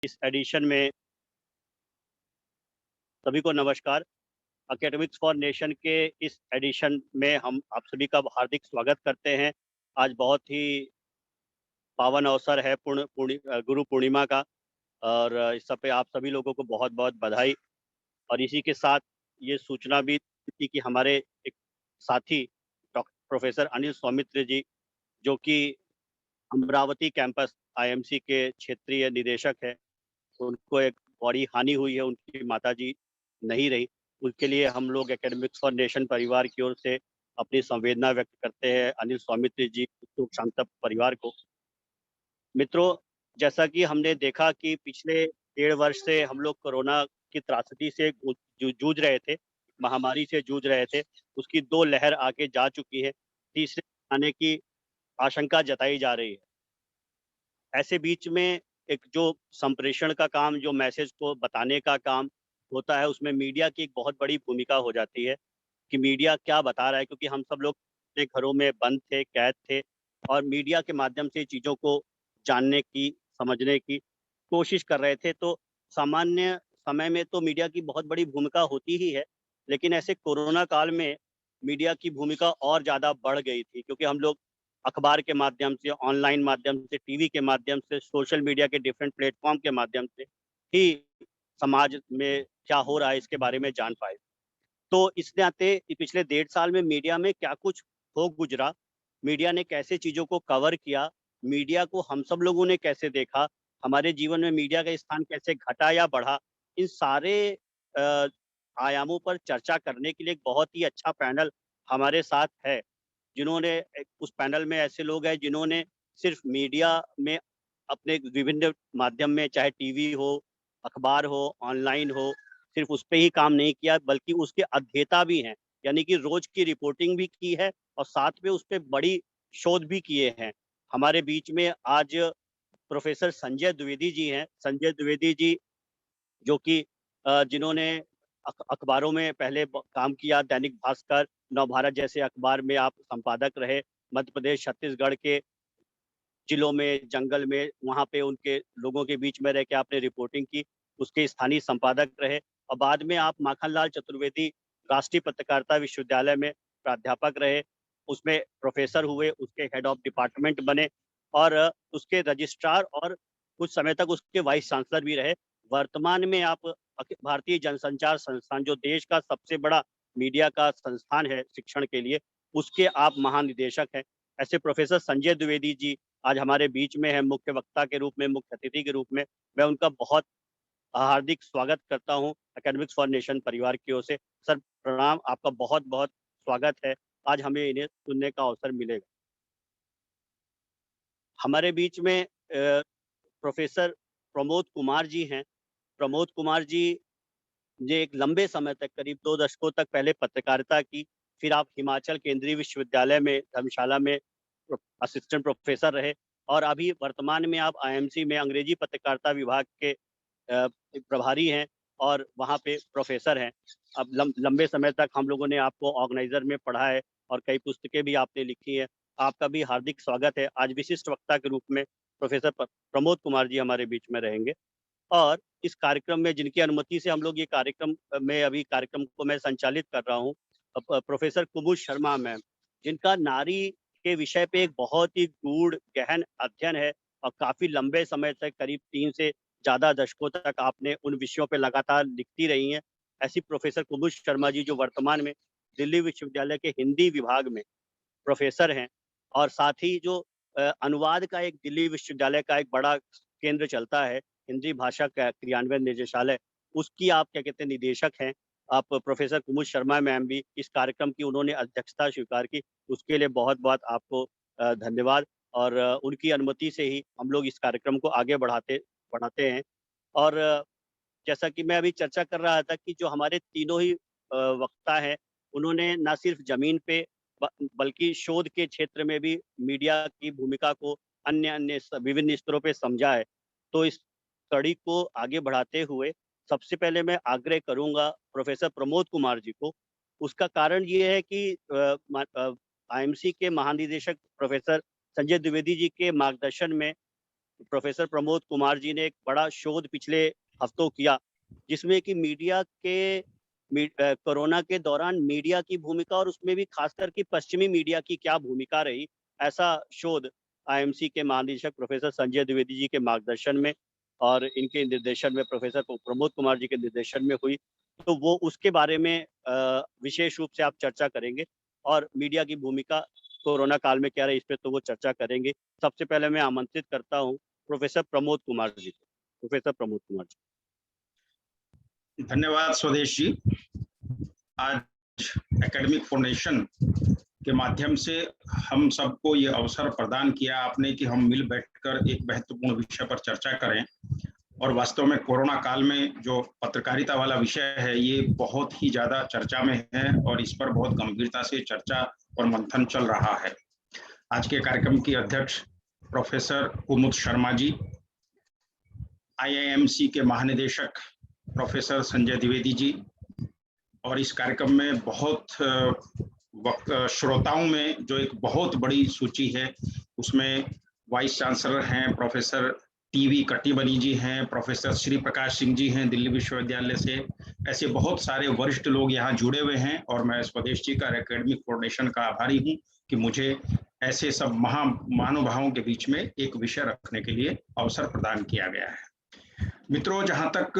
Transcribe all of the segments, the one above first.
इस एडिशन में सभी को नमस्कार। एकेडमिक्स फॉर नेशन के इस एडिशन में हम आप सभी का हार्दिक स्वागत करते हैं। आज बहुत ही पावन अवसर है गुरु पूर्णिमा का। और इस सब पे आप सभी लोगों को बहुत बहुत बधाई। और इसी के साथ ये सूचना भी थी कि हमारे एक साथी प्रोफेसर अनिल सौमित्र जी, जो कि अमरावती कैंपस आईएमसी के क्षेत्रीय निदेशक है, उनको एक बड़ी हानि हुई है। उनकी माताजी नहीं रही। उसके लिए हम लोग एकेडमिक्स फॉर नेशन परिवार की ओर से अपनी संवेदना व्यक्त करते हैं अनिल सौमित्र जी, शोक संतप्त परिवार को। मित्रों, जैसा कि हमने देखा कि पिछले 1.5 वर्ष से हम लोग कोरोना की त्रासदी से जूझ रहे थे, महामारी से जूझ रहे थे। उसकी 2 लहर आके जा चुकी है, तीसरे आने की आशंका जताई जा रही है। ऐसे बीच में एक जो संप्रेषण का काम, जो मैसेज को बताने का काम होता है, उसमें मीडिया की एक बहुत बड़ी भूमिका हो जाती है कि मीडिया क्या बता रहा है। क्योंकि हम सब लोग अपने घरों में बंद थे, कैद थे, और मीडिया के माध्यम से चीज़ों को जानने की, समझने की कोशिश कर रहे थे। तो सामान्य समय में तो मीडिया की बहुत बड़ी भूमिका होती ही है, लेकिन ऐसे कोरोना काल में मीडिया की भूमिका और ज़्यादा बढ़ गई थी, क्योंकि हम लोग अखबार के माध्यम से, ऑनलाइन माध्यम से, टीवी के माध्यम से, सोशल मीडिया के डिफरेंट प्लेटफॉर्म के माध्यम से ही समाज में क्या हो रहा है इसके बारे में जान पाए। तो इस नाते पिछले 1.5 साल में मीडिया में क्या कुछ हो गुजरा, मीडिया ने कैसे चीज़ों को कवर किया, मीडिया को हम सब लोगों ने कैसे देखा, हमारे जीवन में मीडिया का स्थान कैसे घटा या बढ़ा, इन सारे अ, आयामों पर चर्चा करने के लिए एक बहुत ही अच्छा पैनल हमारे साथ है। जिन्होंने उस पैनल में ऐसे लोग हैं जिन्होंने सिर्फ मीडिया में अपने विभिन्न माध्यम में, चाहे टीवी हो, अखबार हो, ऑनलाइन हो, सिर्फ उस पे ही काम नहीं किया, बल्कि उसके अध्येता भी हैं। यानी कि रोज की रिपोर्टिंग भी की है और साथ में उस पे बड़ी शोध भी किए हैं। हमारे बीच में आज प्रोफेसर संजय द्विवेदी जी हैं। संजय द्विवेदी जी, जो कि जिन्होंने अखबारों में पहले काम किया, दैनिक भास्कर, नवभारत जैसे अखबार में आप संपादक रहे। मध्य प्रदेश, छत्तीसगढ़ के जिलों में, जंगल में, वहाँ पे उनके लोगों के बीच में रह के आपने रिपोर्टिंग की, उसके स्थानीय संपादक रहे। और बाद में आप माखनलाल चतुर्वेदी राष्ट्रीय पत्रकारिता विश्वविद्यालय में प्राध्यापक रहे, उसमें प्रोफेसर हुए, उसके हेड ऑफ डिपार्टमेंट बने, और उसके रजिस्ट्रार, और कुछ समय तक उसके वाइस चांसलर भी रहे। वर्तमान में आप भारतीय जनसंचार संस्थान, जो देश का सबसे बड़ा मीडिया का संस्थान है शिक्षण के लिए, उसके आप महानिदेशक हैं। ऐसे प्रोफेसर संजय द्विवेदी जी आज हमारे बीच में है, मुख्य वक्ता के रूप में, मुख्य अतिथि के रूप में। मैं उनका बहुत हार्दिक स्वागत करता हूं एकेडमिक्स फॉर नेशन परिवार की ओर से। सर प्रणाम, आपका बहुत बहुत स्वागत है। आज हमें इन्हें सुनने का अवसर मिलेगा। हमारे बीच में प्रोफेसर प्रमोद कुमार जी हैं। प्रमोद कुमार जी ने एक लंबे समय तक, करीब 2 दशकों तक पहले पत्रकारिता की, फिर आप हिमाचल केंद्रीय विश्वविद्यालय में, धर्मशाला में असिस्टेंट प्रोफेसर रहे, और अभी वर्तमान में आप आईएमसी में अंग्रेजी पत्रकारिता विभाग के प्रभारी हैं और वहाँ पे प्रोफेसर हैं। अब लंबे समय तक हम लोगों ने आपको ऑर्गेनाइजर में पढ़ा है और कई पुस्तकें भी आपने लिखी हैं। आपका भी हार्दिक स्वागत है। आज विशिष्ट वक्ता के रूप में प्रोफेसर प्रमोद कुमार जी हमारे बीच में रहेंगे। और इस कार्यक्रम में, जिनकी अनुमति से हम लोग ये कार्यक्रम में, अभी कार्यक्रम को मैं संचालित कर रहा हूँ, प्रोफेसर कुमुद शर्मा मैम, जिनका नारी के विषय पे एक बहुत ही गूढ़ गहन अध्ययन है, और काफी लंबे समय तक, करीब 3 से ज्यादा दशकों तक आपने उन विषयों पे लगातार लिखती रही हैं। ऐसी प्रोफेसर कुमुद शर्मा जी, जो वर्तमान में दिल्ली विश्वविद्यालय के हिंदी विभाग में प्रोफेसर हैं, और साथ ही जो अनुवाद का एक दिल्ली विश्वविद्यालय का एक बड़ा केंद्र चलता है, हिंदी भाषा का क्रियान्वयन निदेशालय, उसकी आप क्या कहते हैं, निदेशक हैं। आप प्रोफेसर कुमुद शर्मा मैम भी, इस कार्यक्रम की उन्होंने अध्यक्षता स्वीकार की, उसके लिए बहुत बहुत आपको धन्यवाद। और उनकी अनुमति से ही हम लोग इस कार्यक्रम को आगे बढ़ाते बढ़ाते हैं। और जैसा कि मैं अभी चर्चा कर रहा था कि जो हमारे तीनों ही वक्ता हैं, उन्होंने ना सिर्फ जमीन पे बल्कि शोध के क्षेत्र में भी मीडिया की भूमिका को अन्य अन्य विभिन्न स्तरों पे समझा है। तो इस कड़ी को आगे बढ़ाते हुए सबसे पहले मैं आग्रह करूंगा प्रोफेसर प्रमोद कुमार जी को। उसका कारण ये है कि आईएमसी के महानिदेशक प्रोफेसर संजय द्विवेदी जी के मार्गदर्शन में प्रोफेसर प्रमोद कुमार जी ने एक बड़ा शोध पिछले हफ्तों किया, जिसमें कि कोरोना के दौरान मीडिया की भूमिका और उसमें भी खासकर कि पश्चिमी मीडिया की क्या भूमिका रही, ऐसा शोध आईएमसी के महानिदेशक प्रोफेसर संजय द्विवेदी जी के मार्गदर्शन में और इनके निर्देशन में, प्रोफेसर प्रमोद कुमार जी के निर्देशन में हुई। तो वो उसके बारे में विशेष रूप से आप चर्चा करेंगे और मीडिया की भूमिका कोरोना काल में क्या रही, इस पे तो वो चर्चा करेंगे। सबसे पहले मैं आमंत्रित करता हूँ प्रोफेसर प्रमोद कुमार जी को। प्रोफेसर प्रमोद कुमार जी। धन्यवाद स्वदेश जी। आज एकेडमिक फाउंडेशन के माध्यम से हम सबको ये अवसर प्रदान किया आपने कि हम मिल बैठकर एक महत्वपूर्ण विषय पर चर्चा करें। और वास्तव में कोरोना काल में जो पत्रकारिता वाला विषय है ये बहुत ही ज्यादा चर्चा में है और इस पर बहुत गंभीरता से चर्चा और मंथन चल रहा है। आज के कार्यक्रम की अध्यक्ष प्रोफेसर कुमुद शर्मा जी, आईआईएमसी के महानिदेशक प्रोफेसर संजय द्विवेदी जी, और इस कार्यक्रम में बहुत श्रोताओं में जो एक बहुत बड़ी सूची है उसमें वाइस चांसलर हैं प्रोफेसर टीवी कट्टीबनी जी हैं, प्रोफेसर श्री प्रकाश सिंह जी हैं दिल्ली विश्वविद्यालय से। ऐसे बहुत सारे वरिष्ठ लोग यहाँ जुड़े हुए हैं और मैं स्वदेश जी का एकेडमिक फाउंडेशन का आभारी हूँ कि मुझे ऐसे सब महानुभावों के बीच में एक विषय रखने के लिए अवसर प्रदान किया गया है। मित्रों, जहाँ तक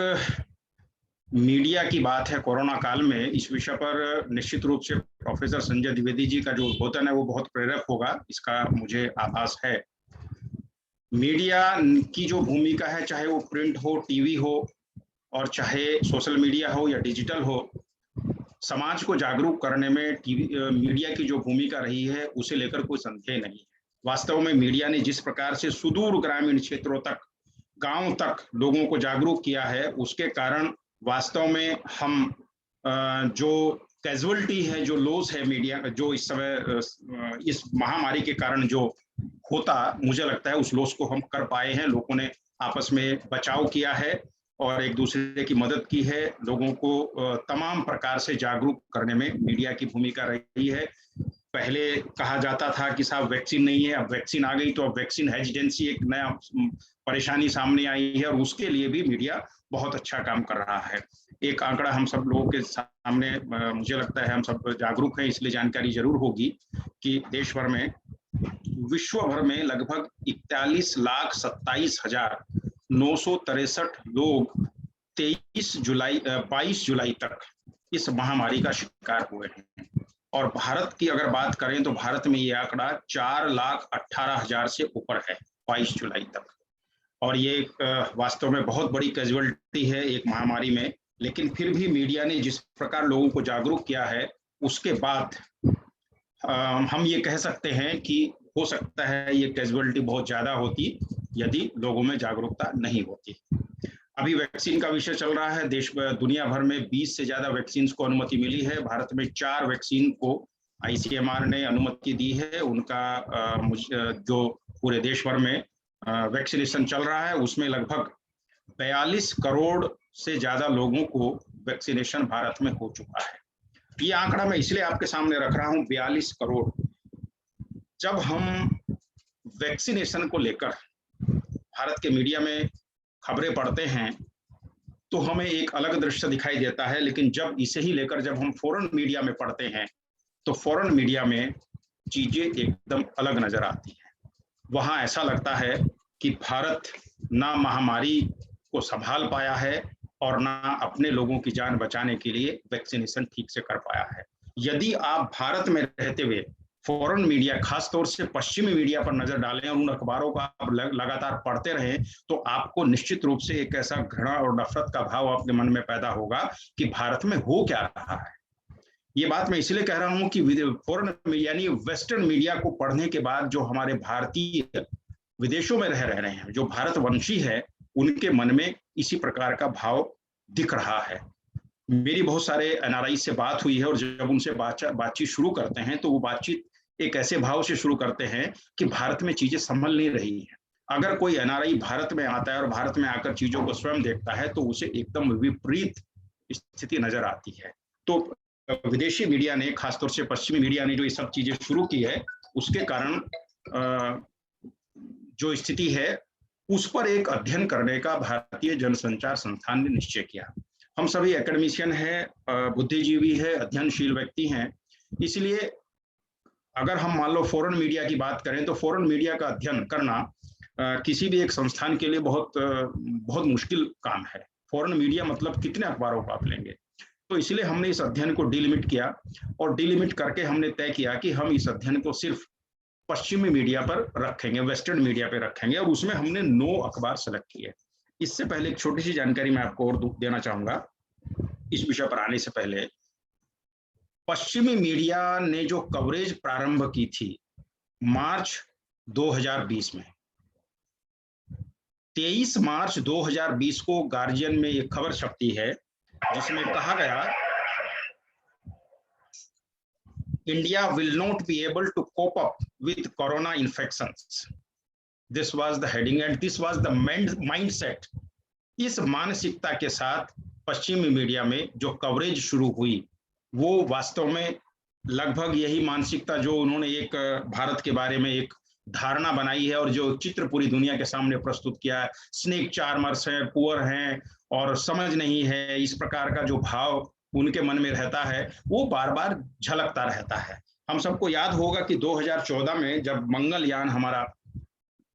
मीडिया की बात है कोरोना काल में, इस विषय पर निश्चित रूप से प्रोफेसर संजय द्विवेदी जी का जो उद्बोधन है वो बहुत प्रेरक होगा, इसका मुझे आभास है। मीडिया की जो भूमिका है, चाहे वो प्रिंट हो, टीवी हो और चाहे सोशल मीडिया हो या डिजिटल हो, समाज को जागरूक करने में मीडिया की जो भूमिका रही है उसे लेकर कोई संदेह नहीं है। वास्तव में मीडिया ने जिस प्रकार से सुदूर ग्रामीण क्षेत्रों तक, गांव तक लोगों को जागरूक किया है, उसके कारण वास्तव में हम जो कैजुअलिटी है, जो लॉस है मीडिया जो इस समय इस महामारी के कारण जो होता, मुझे लगता है उस लॉस को हम कर पाए हैं। लोगों ने आपस में बचाव किया है और एक दूसरे की मदद की है। लोगों को तमाम प्रकार से जागरूक करने में मीडिया की भूमिका रही है। पहले कहा जाता था कि साहब वैक्सीन नहीं है, अब वैक्सीन आ गई तो अब वैक्सीन हेजिटेंसी एक नया परेशानी सामने आई है और उसके लिए भी मीडिया बहुत अच्छा काम कर रहा है। एक आंकड़ा हम सब लोगों के सामने, मुझे लगता है हम सब जागरूक हैं इसलिए जानकारी जरूर होगी कि देश भर में, विश्व भर में लगभग 41,27,963 लोग 22 जुलाई तक इस महामारी का शिकार हुए हैं। और भारत की अगर बात करें तो भारत में ये आंकड़ा 4,18,000 से ऊपर है 22 जुलाई तक। और ये वास्तव में बहुत बड़ी कैजुअलिटी है एक महामारी में। लेकिन फिर भी मीडिया ने जिस प्रकार लोगों को जागरूक किया है, उसके बाद हम ये कह सकते हैं कि हो सकता है ये कैजुअलिटी बहुत ज्यादा होती यदि लोगों में जागरूकता नहीं होती। अभी वैक्सीन का विषय चल रहा है, दुनिया भर में 20 से ज्यादा वैक्सीन को अनुमति मिली है। भारत में 4 वैक्सीन को आईसीएमआर ने अनुमति दी है। उनका जो पूरे देश भर में वैक्सीनेशन चल रहा है उसमें लगभग 42 करोड़ से ज्यादा लोगों को वैक्सीनेशन भारत में हो चुका है। ये आंकड़ा मैं इसलिए आपके सामने रख रहा हूं, 42 करोड़। जब हम वैक्सीनेशन को लेकर भारत के मीडिया में खबरें पढ़ते हैं तो हमें एक अलग दृश्य दिखाई देता है, लेकिन जब इसे ही लेकर जब हम फॉरेन मीडिया में पढ़ते हैं तो फॉरेन मीडिया में चीजें एकदम अलग नजर आती हैं। वहां ऐसा लगता है कि भारत ना महामारी को संभाल पाया है और ना अपने लोगों की जान बचाने के लिए वैक्सीनेशन ठीक से कर पाया है। यदि आप भारत में रहते हुए फॉरेन मीडिया, खासतौर से पश्चिमी मीडिया पर नजर डालें और उन अखबारों का आप लगातार पढ़ते रहें तो आपको निश्चित रूप से एक ऐसा घृणा और नफरत का भाव आपके मन में पैदा होगा कि भारत में हो क्या रहा है। ये बात मैं इसलिए कह रहा हूं कि फॉरेन यानी वेस्टर्न मीडिया को पढ़ने के बाद जो हमारे भारतीय विदेशों में रह रहे हैं, जो भारतवंशी है, उनके मन में इसी प्रकार का भाव दिख रहा है। मेरी बहुत सारे एनआरआई से बात हुई है और जब उनसे बातचीत शुरू करते हैं तो वो बातचीत एक ऐसे भाव से शुरू करते हैं कि भारत में चीजें संभल नहीं रही हैं। अगर कोई एनआरआई भारत में आता है और भारत में आकर चीजों को स्वयं देखता है तो उसे एकदम विपरीत स्थिति नजर आती है। तो विदेशी मीडिया ने, खासतौर से पश्चिमी मीडिया ने जो ये सब चीजें शुरू की है, उसके कारण जो स्थिति है उस पर एक अध्ययन करने का भारतीय जनसंचार संस्थान ने निश्चय किया। हम सभी एकेडमिशियन हैं, बुद्धिजीवी है, अध्ययनशील व्यक्ति हैं, इसलिए अगर हम मान लो फॉरेन मीडिया की बात करें तो फॉरेन मीडिया का अध्ययन करना किसी भी एक संस्थान के लिए बहुत मुश्किल काम है। फॉरेन मीडिया मतलब कितने अखबारों को आप लेंगे, तो इसलिए हमने इस अध्ययन को डिलिमिट किया और डिलिमिट करके हमने तय किया कि हम इस अध्ययन को सिर्फ पश्चिमी मीडिया पर रखेंगे, वेस्टर्न मीडिया पर रखेंगे, और उसमें हमने 9 अखबार सेलेक्ट किए। इससे पहले एक छोटी सी जानकारी मैं आपको और देना चाहूंगा इस विषय पर आने से पहले। पश्चिमी मीडिया ने जो कवरेज प्रारंभ की थी मार्च 2020 में, 23 मार्च 2020 को गार्जियन में एक खबर छपती है जिसमें कहा गया, India will not be able to cope up with corona infections. This was the heading and this was the mindset. इस मानसिकता के साथ पश्चिमी मीडिया में जो कवरेज शुरू हुई वो वास्तव में लगभग यही मानसिकता जो उन्होंने एक भारत के बारे में एक धारणा बनाई है और जो चित्र पूरी दुनिया के सामने प्रस्तुत किया है, स्नेक चार्मर्स हैं, पुअर हैं और समझ नहीं है, इस प्रकार का जो भाव उनके मन में रहता है वो बार बार झलकता रहता है। हम सबको याद होगा कि 2014 में जब मंगलयान हमारा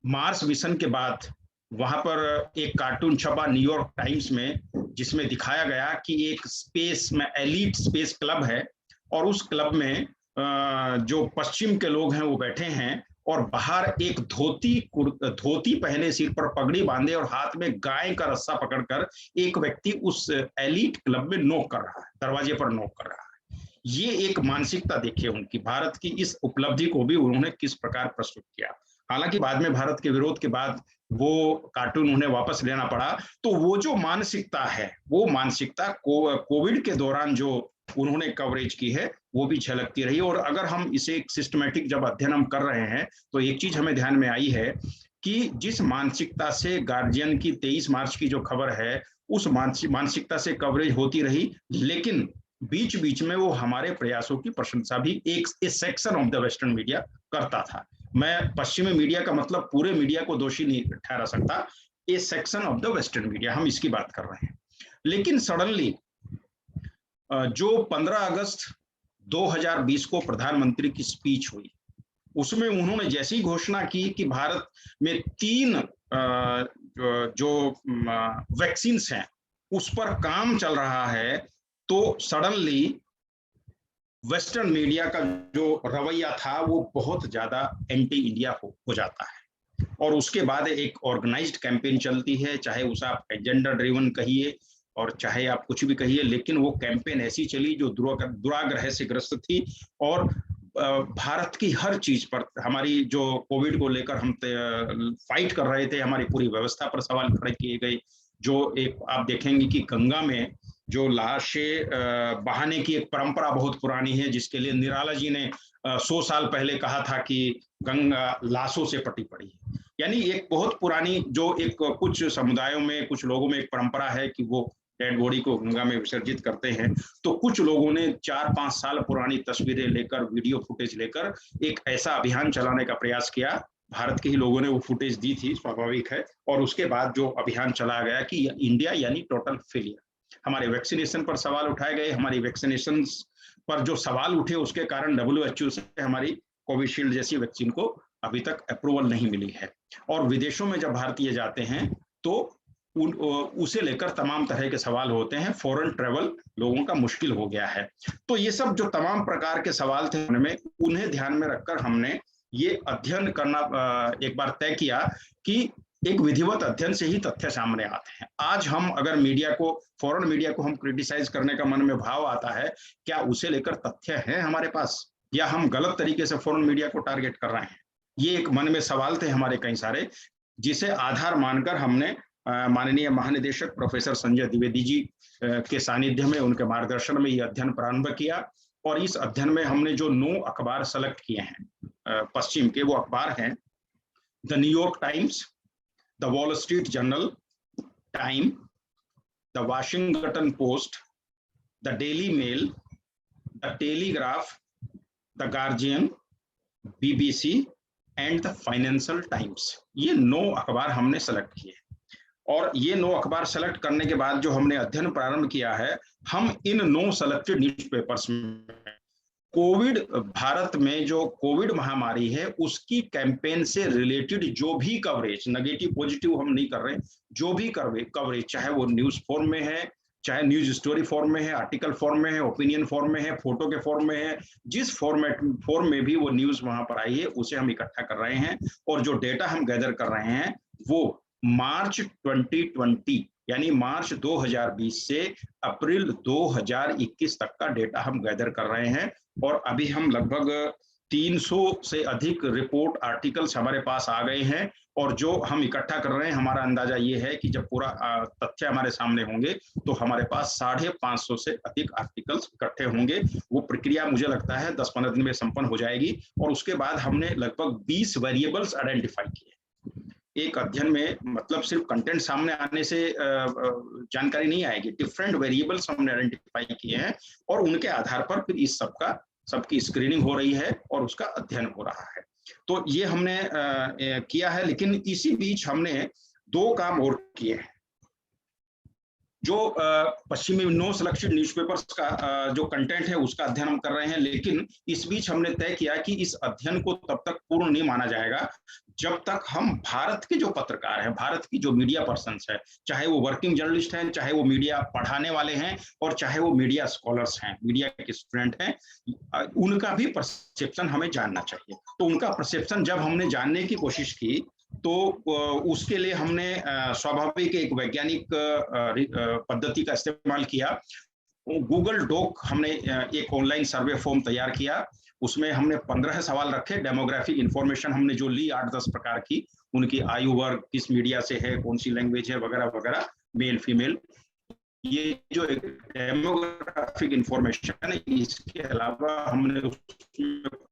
मार्स मिशन के बाद वहां पर एक कार्टून छपा न्यूयॉर्क टाइम्स में जिसमें दिखाया गया कि एक स्पेस में एलीट स्पेस क्लब है और उस क्लब में जो पश्चिम के लोग हैं वो बैठे हैं और बाहर एक धोती पहने, सिर पर पगड़ी बांधे और हाथ में गाय का रस्सा पकड़कर एक व्यक्ति उस एलीट क्लब में नॉक कर रहा है, दरवाजे पर नॉक कर रहा है। ये एक मानसिकता देखिए उनकी, भारत की इस उपलब्धि को भी उन्होंने किस प्रकार प्रस्तुत किया। हालांकि बाद में भारत के विरोध के बाद वो कार्टून उन्हें वापस लेना पड़ा। तो वो जो मानसिकता है वो मानसिकता कोविड के दौरान जो उन्होंने कवरेज की है वो भी झलकती रही। और अगर हम इसे एक सिस्टमैटिक जब अध्ययन हम कर रहे हैं तो एक चीज हमें ध्यान में आई है कि जिस मानसिकता से गार्जियन की 23 मार्च की जो खबर है उस मानसिकता से कवरेज होती रही, लेकिन बीच बीच में वो हमारे प्रयासों की प्रशंसा भी एक section of the western media करता था। मैं पश्चिमी मीडिया का मतलब पूरे मीडिया को दोषी नहीं ठहरा सकता, A section of the western media, हम इसकी बात कर रहे हैं। लेकिन सडनली जो 15 अगस्त 2020 को प्रधानमंत्री की स्पीच हुई उसमें उन्होंने जैसी घोषणा की कि भारत में 3 जो वैक्सीन हैं उस पर काम चल रहा है, तो सडनली वेस्टर्न मीडिया का जो रवैया था वो बहुत ज्यादा एंटी इंडिया हो जाता है और उसके बाद एक ऑर्गेनाइज्ड कैंपेन चलती है, चाहे उसे आप एजेंडा ड्रिवन कहिए और चाहे आप कुछ भी कहिए, लेकिन वो कैंपेन ऐसी चली जो दुराग्रह से ग्रस्त थी और भारत की हर चीज पर, हमारी जो कोविड को लेकर हम फाइट कर रहे थे, हमारी पूरी व्यवस्था पर सवाल खड़े किए गए। जो एक आप देखेंगे कि गंगा में जो लाशें बहाने की एक परंपरा बहुत पुरानी है जिसके लिए निराला जी ने 100 साल पहले कहा था कि गंगा लाशों से पटी पड़ी है। यानी एक बहुत पुरानी जो एक कुछ समुदायों में, कुछ लोगों में एक परंपरा है कि वो डेड बॉडी को गंगा में विसर्जित करते हैं। तो कुछ लोगों ने 4-5 साल पुरानी तस्वीरें लेकर, वीडियो फुटेज लेकर एक ऐसा अभियान चलाने का प्रयास किया। भारत के ही लोगों ने वो फुटेज दी थी, स्वाभाविक है। और उसके बाद जो अभियान चलाया गया कि इंडिया यानी टोटल फेलियर, हमारे वैक्सीनेशन पर सवाल उठाए गए, हमारी वैक्सीनेशन पर जो सवाल उठे उसके कारण WHO से हमारी कोविशील्ड जैसी वैक्सीन को अभी तक अप्रूवल नहीं मिली है। और विदेशों में जब भारतीय जाते हैं तो उसे लेकर तमाम तरह के सवाल होते हैं, फॉरेन ट्रेवल लोगों का मुश्किल हो गया है। तो ये सब जो तमाम प्रकार के सवाल थे उनमें, उन्हें ध्यान में रखकर हमने ये अध्ययन करना एक बार तय किया कि एक विधिवत अध्ययन से ही तथ्य सामने आते हैं। आज हम अगर मीडिया को, फॉरेन मीडिया को हम क्रिटिसाइज करने का मन में भाव आता है, क्या उसे लेकर तथ्य है हमारे पास, या हम गलत तरीके से फॉरेन मीडिया को टारगेट कर रहे हैं? ये एक मन में सवाल थे हमारे कई सारे, जिसे आधार मानकर हमने माननीय महानिदेशक प्रोफेसर संजय द्विवेदी जी के सानिध्य में, उनके मार्गदर्शन में यह अध्ययन प्रारंभ किया। और इस अध्ययन में हमने जो 9 अखबार सेलेक्ट किए हैं पश्चिम के, वो अखबार हैं the New York Times, the Wall Street Journal, Time, the Washington Post, the Daily Mail, the Telegraph, the Guardian, BBC, and the Financial Times. ये 9 अखबार हमने सेलेक्ट किए और ये 9 अखबार सेलेक्ट करने के बाद जो हमने अध्ययन प्रारंभ किया है, हम इन 9 सेलेक्टेड न्यूज़पेपर्स में कोविड, भारत में जो कोविड महामारी है उसकी कैंपेन से रिलेटेड जो भी कवरेज, नेगेटिव पॉजिटिव हम नहीं कर रहे, जो भी कवरेज चाहे वो न्यूज फॉर्म में है, चाहे न्यूज स्टोरी फॉर्म में है, आर्टिकल फॉर्म में है, ओपिनियन फॉर्म में है, फोटो के फॉर्म में है, जिस फॉर्म में भी वो न्यूज वहां पर आई है उसे हम इकट्ठा कर रहे हैं। और जो डेटा हम गैदर कर रहे हैं वो मार्च 2020 यानी मार्च 2020 से अप्रैल 2021 तक का डेटा हम गैदर कर रहे हैं। और अभी हम लगभग 300 से अधिक रिपोर्ट आर्टिकल्स हमारे पास आ गए हैं और जो हम इकट्ठा कर रहे हैं, हमारा अंदाजा ये है कि जब पूरा तथ्य हमारे सामने होंगे तो हमारे पास 550 से अधिक आर्टिकल्स इकट्ठे होंगे। वो प्रक्रिया मुझे लगता है 10-15 दिन में संपन्न हो जाएगी और उसके बाद हमने लगभग 20 वेरिएबल्स आइडेंटिफाई किए। एक अध्ययन में मतलब सिर्फ कंटेंट सामने आने से जानकारी नहीं आएगी, डिफरेंट वेरिएबल्स हमने आइडेंटिफाई किए हैं और उनके आधार पर फिर इस सबकी स्क्रीनिंग हो रही है और उसका अध्ययन हो रहा है। तो ये हमने किया है, लेकिन इसी बीच हमने 2 काम और किए हैं। जो पश्चिमी 9 सेलेक्टेड न्यूज़पेपर्स का जो कंटेंट है उसका अध्ययन हम कर रहे हैं, लेकिन इस बीच हमने तय किया कि इस अध्ययन को तब तक पूर्ण नहीं माना जाएगा जब तक हम भारत के जो पत्रकार हैं, भारत की जो मीडिया पर्सन्स है, चाहे वो वर्किंग जर्नलिस्ट हैं, चाहे वो मीडिया पढ़ाने वाले हैं और चाहे वो मीडिया स्कॉलर्स हैं, मीडिया के स्टूडेंट हैं, उनका भी परसेप्शन हमें जानना चाहिए। तो उनका परसेप्शन जब हमने जानने की कोशिश की तो उसके लिए हमने स्वाभाविक एक वैज्ञानिक पद्धति का इस्तेमाल किया। गूगल डॉक हमने एक ऑनलाइन सर्वे फॉर्म तैयार किया, उसमें हमने 15 सवाल रखे। डेमोग्राफिक इंफॉर्मेशन हमने जो ली 8-10 प्रकार की, उनकी आयु वर्ग, किस मीडिया से है, कौन सी लैंग्वेज है वगैरह वगैरह, मेल फीमेल, ये जो डेमोग्राफिक इंफॉर्मेशन है। इसके अलावा हमने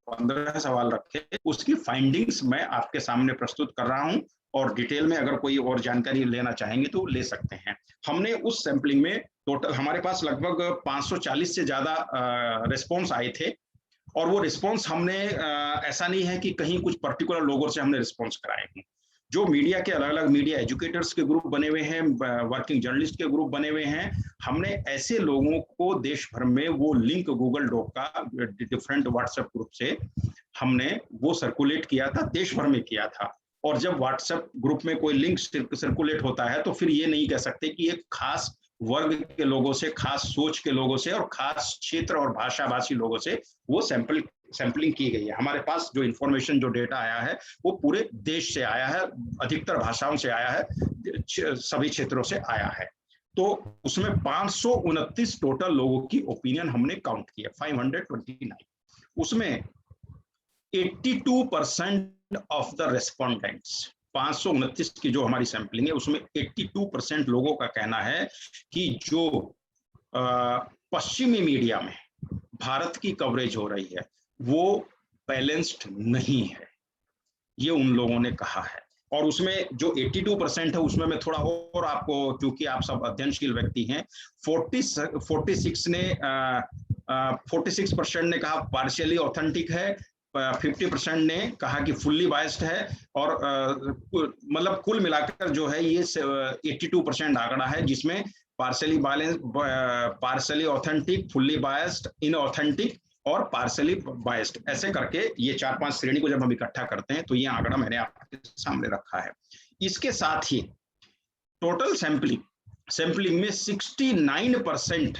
15 सवाल रखे, उसकी फाइंडिंग्स मैं आपके सामने प्रस्तुत कर रहा हूं और डिटेल में अगर कोई और जानकारी लेना चाहेंगे तो ले सकते हैं। हमने उस सैंपलिंग में टोटल हमारे पास लगभग 540 से ज्यादा रिस्पॉन्स आए थे और वो रिस्पॉन्स हमने ऐसा नहीं है कि कहीं कुछ पर्टिकुलर लोगों से हमने रिस्पॉन्स कराए हैं। जो मीडिया के अलग अलग मीडिया एजुकेटर्स के ग्रुप बने हुए हैं, वर्किंग जर्नलिस्ट के ग्रुप बने हुए हैं, हमने ऐसे लोगों को देश भर में वो लिंक गूगल डॉक का डिफरेंट व्हाट्सएप ग्रुप से हमने वो सर्कुलेट किया था, देश भर में किया था। और जब व्हाट्सएप ग्रुप में कोई लिंक सर्कुलेट होता है तो फिर ये नहीं कह सकते कि एक खास वर्ग के लोगों से, खास सोच के लोगों से और खास क्षेत्र और भाषा भाषी लोगों से वो सैंपलिंग की गई है। हमारे पास जो इंफॉर्मेशन, जो डेटा आया है वो पूरे देश से आया है, अधिकतर भाषाओं से आया है, सभी क्षेत्रों से आया है। तो उसमें 529 टोटल लोगों की ओपिनियन हमने काउंट किया, 529। उसमें 82% ऑफ द रेस्पोंडेंट्स, 529 की जो हमारी सैंपलिंग है उसमें 82% लोगों का कहना है कि जो पश्चिमी मीडिया में भारत की कवरेज हो रही है वो बैलेंस्ड नहीं है, ये उन लोगों ने कहा है। और उसमें जो 82% है उसमें मैं थोड़ा और आपको, क्योंकि आप सब अध्ययनशील व्यक्ति हैं, 46% ने कहा पार्शियली ऑथेंटिक है, 50% ने कहा कि फुल्ली बायस्ड है और मतलब कुल मिलाकर जो है ये 82% आंकड़ा है, जिसमें partially authentic, fully biased, inauthentic और पार्शियली बायस्ड, ऐसे करके ये 4-5 श्रेणी को जब हम इकट्ठा करते हैं तो ये आंकड़ा मैंने आपके सामने रखा है। इसके साथ ही टोटल सैंपलिंग में 69%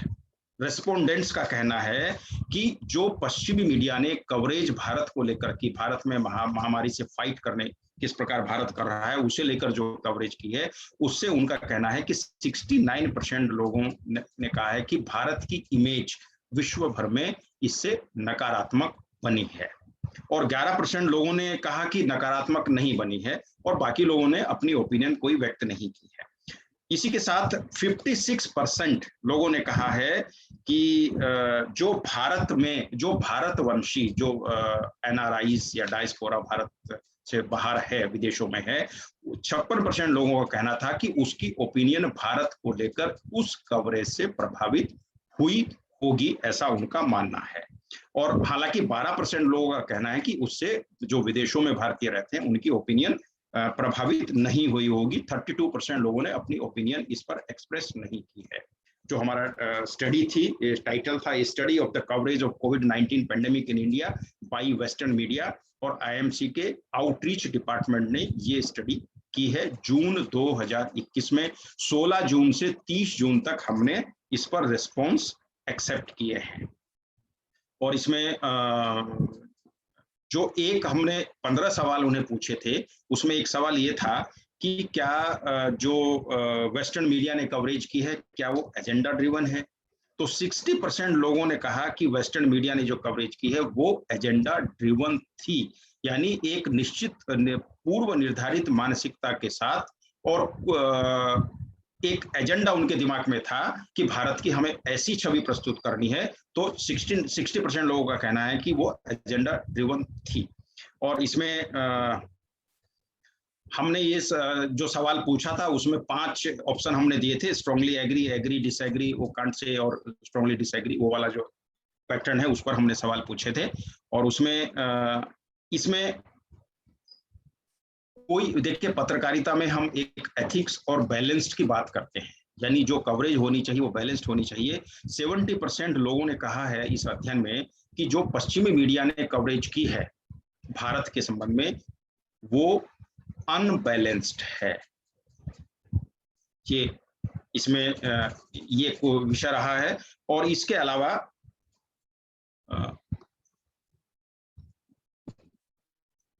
रेस्पोंडेंट्स का कहना है कि जो पश्चिमी मीडिया ने कवरेज भारत को लेकर की, भारत में महामारी से फाइट करने किस प्रकार भारत कर रहा है उसे लेकर जो कवरेज की है, उससे उनका कहना है कि 69% लोगों ने कहा है कि भारत की इमेज विश्व भर में इससे नकारात्मक बनी है और 11% लोगों ने कहा कि नकारात्मक नहीं बनी है और बाकी लोगों ने अपनी ओपिनियन कोई व्यक्त नहीं की है। इसी के साथ 56% लोगों ने कहा है कि जो भारत में, जो भारतवंशी, जो NRIs या डायस्पोरा भारत से बाहर है, विदेशों में है, 56% लोगों का कहना था कि उसकी ओपिनियन भारत को लेकर उस कवरेज से प्रभावित हुई होगी, ऐसा उनका मानना है। और हालांकि 12% लोगों का कहना है कि उससे जो विदेशों में भारतीय रहते हैं उनकी ओपिनियन प्रभावित नहीं हुई होगी। 32% लोगों ने अपनी ओपिनियन इस पर एक्सप्रेस नहीं की है। जो हमारा स्टडी थी, टाइटल था study of the coverage of covid pandemic in India by western media, और आईएमसी के आउटरीच डिपार्टमेंट ने ये स्टडी की है जून 2021 में। 16 जून से 30 जून तक हमने इस पर रिस्पॉन्स एक्सेप्ट किए हैं। और इसमें जो एक हमने 15 सवाल उन्हें पूछे थे, उसमें एक सवाल ये था कि क्या जो वेस्टर्न मीडिया ने कवरेज की है क्या वो एजेंडा ड्रिवन है। तो 60% लोगों ने कहा कि वेस्टर्न मीडिया ने जो कवरेज की है वो एजेंडा ड्रिवन थी, यानी एक निश्चित पूर्व निर्धारित मानसिकता के साथ, और एक एजेंडा उनके दिमाग में था कि भारत की हमें ऐसी छवि प्रस्तुत करनी है। तो 60% लोगों का कहना है कि वो एजेंडा ड्रिवन थी। और इसमें हमने ये जो सवाल पूछा था उसमें 5 ऑप्शन हमने दिए थे, स्ट्रांगली एग्री, एग्री, डिसएग्री, वो कांट से, और स्ट्रांगली डिसएग्री, वो वाला जो पैटर्न है उस पर हमने सवाल पूछे थे। और उसमें इसमें कोई, देखिए पत्रकारिता में हम एक एथिक्स और बैलेंस्ड की बात करते हैं, यानी जो कवरेज होनी चाहिए वो बैलेंस्ड होनी चाहिए। 70% लोगों ने कहा है इस अध्ययन में कि जो पश्चिमी मीडिया ने कवरेज की है भारत के संबंध में वो अनबैलेंस्ड है। ये इसमें ये विषय रहा है। और इसके अलावा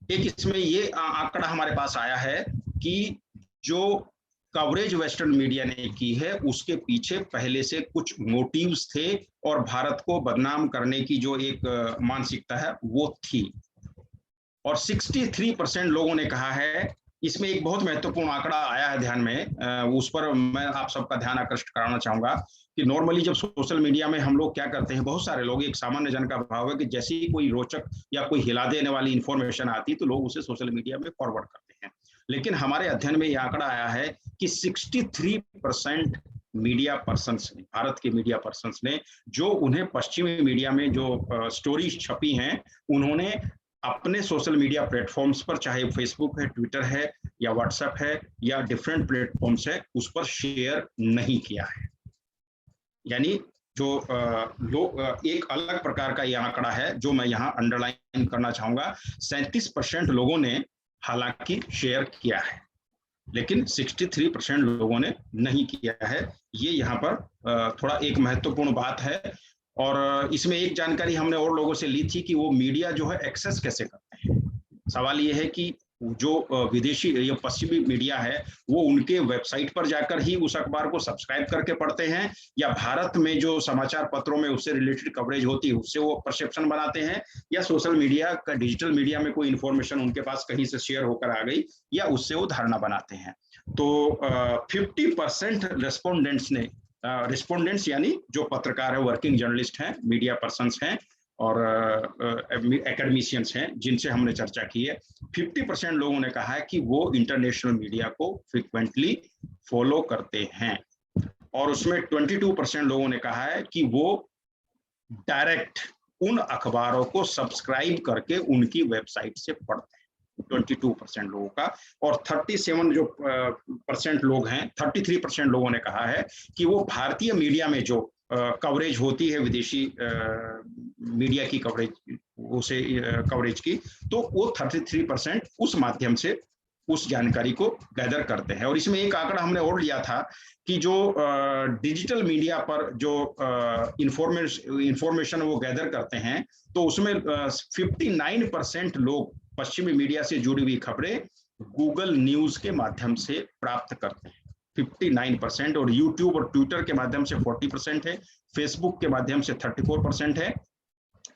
एक इसमें ये आंकड़ा हमारे पास आया है कि जो कवरेज वेस्टर्न मीडिया ने की है उसके पीछे पहले से कुछ मोटिव्स थे और भारत को बदनाम करने की जो एक मानसिकता है वो थी। और 63% लोगों ने कहा है, इसमें एक बहुत महत्वपूर्ण आंकड़ा आया है ध्यान में, उस पर मैं आप सबका ध्यान आकर्षित कराना चाहूंगा कि नॉर्मली जब सोशल मीडिया में हम लोग क्या करते हैं, बहुत सारे लोग, एक सामान्य जन का भाव है कि जैसे ही कोई रोचक या कोई हिला देने वाली इंफॉर्मेशन आती तो लोग उसे सोशल मीडिया में फॉरवर्ड करते हैं। लेकिन हमारे अध्ययन में यह आंकड़ा आया है कि 63% मीडिया पर्सन्स, भारत के मीडिया पर्सन्स ने, जो उन्हें पश्चिमी मीडिया में जो स्टोरीज छपी हैं उन्होंने अपने सोशल मीडिया प्लेटफॉर्म्स पर, चाहे फेसबुक है, ट्विटर है या व्हाट्सएप है या डिफरेंट प्लेटफॉर्म्स है, उस पर शेयर नहीं किया है। यानी जो लोग, एक अलग प्रकार का यह आंकड़ा है जो मैं यहाँ अंडरलाइन करना चाहूंगा। 37% लोगों ने हालांकि शेयर किया है, लेकिन 63% लोगों ने नहीं किया है। ये यहाँ पर थोड़ा एक महत्वपूर्ण बात है। और इसमें एक जानकारी हमने और लोगों से ली थी कि वो मीडिया जो है एक्सेस कैसे करते हैं। सवाल ये है कि जो विदेशी या पश्चिमी मीडिया है वो उनके वेबसाइट पर जाकर ही उस अखबार को सब्सक्राइब करके पढ़ते हैं, या भारत में जो समाचार पत्रों में उससे रिलेटेड कवरेज होती है उससे वो परसेप्शन बनाते हैं, या सोशल मीडिया का, डिजिटल मीडिया में कोई इंफॉर्मेशन उनके पास कहीं से शेयर होकर आ गई या उससे वो धारणा बनाते हैं। तो 50% रिस्पोंडेंट्स यानी जो पत्रकार है, वर्किंग जर्नलिस्ट हैं, मीडिया पर्सन्स हैं और एकेडमिशियंस हैं जिनसे हमने चर्चा की है, 50% लोगों ने कहा है कि वो इंटरनेशनल मीडिया को फ्रीक्वेंटली फॉलो करते हैं। और उसमें 22% लोगों ने कहा है कि वो डायरेक्ट उन अखबारों को सब्सक्राइब करके उनकी वेबसाइट से पढ़ते हैं, 22% लोगों का। और 37 जो परसेंट लोग हैं, 33% लोगों ने कहा है कि वो भारतीय मीडिया में जो कवरेज होती है, विदेशी मीडिया की कवरेज, उसे कवरेज की, तो वो 33% उस माध्यम से उस जानकारी को गैदर करते हैं। और इसमें एक आंकड़ा हमने और लिया था कि जो डिजिटल मीडिया पर जो इंफॉर्मेशन वो गैदर करते हैं, तो उसमें 59% लोग पश्चिमी मीडिया से जुड़ी हुई खबरें गूगल न्यूज के माध्यम से प्राप्त करते हैं, 59%। और यूट्यूब और ट्विटर के माध्यम से 40% है, फेसबुक के माध्यम से 34% है,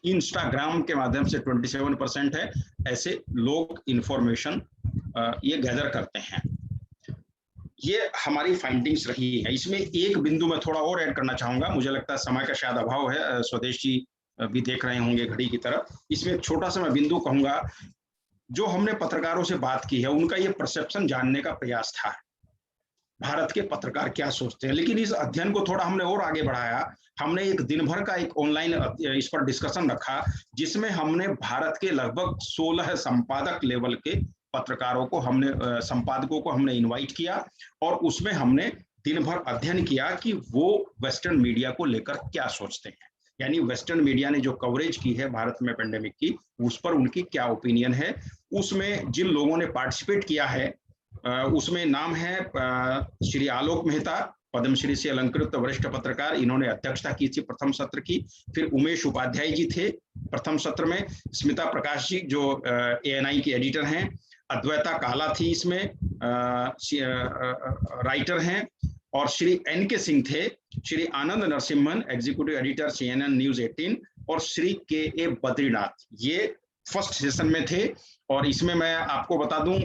इंस्टाग्राम के माध्यम से 27% है। ऐसे लोग इंफॉर्मेशन ये गैदर करते हैं। ये हमारी फाइंडिंग्स रही है। इसमें एक बिंदु मैं थोड़ा और ऐड करना चाहूंगा, मुझे लगता है समय का शायद अभाव है, स्वदेश जी भी देख रहे होंगे घड़ी की तरफ। इसमें एक छोटा सा मैं बिंदु कहूंगा, जो हमने पत्रकारों से बात की है उनका ये परसेप्शन जानने का प्रयास था भारत के पत्रकार क्या सोचते हैं। लेकिन इस अध्ययन को थोड़ा हमने और आगे बढ़ाया। हमने एक दिन भर का एक ऑनलाइन इस पर डिस्कशन रखा, जिसमें हमने भारत के लगभग 16 संपादक लेवल के पत्रकारों को संपादकों को हमने इनवाइट किया, और उसमें हमने दिन भर अध्ययन किया कि वो वेस्टर्न मीडिया को लेकर क्या सोचते हैं। यानी वेस्टर्न मीडिया ने जो कवरेज की है भारत में पेंडेमिक की, उस पर उनकी क्या ओपिनियन है। उसमें जिन लोगों ने पार्टिसिपेट किया है उसमें नाम है श्री आलोक मेहता, पद्मश्री से अलंकृत वरिष्ठ पत्रकार, इन्होंने अध्यक्षता की थी प्रथम सत्र की। फिर उमेश उपाध्याय जी थे प्रथम सत्र में, स्मिता प्रकाश जी जो ANI की एडिटर हैं, अद्वैता काला थी इसमें राइटर हैं, और श्री NK सिंह थे, Shri Anand Narasimhan executive editor CNN news 18, और श्री KA बद्रीनाथ, ये फर्स्ट सेशन में थे। और इसमें मैं आपको बता दूं,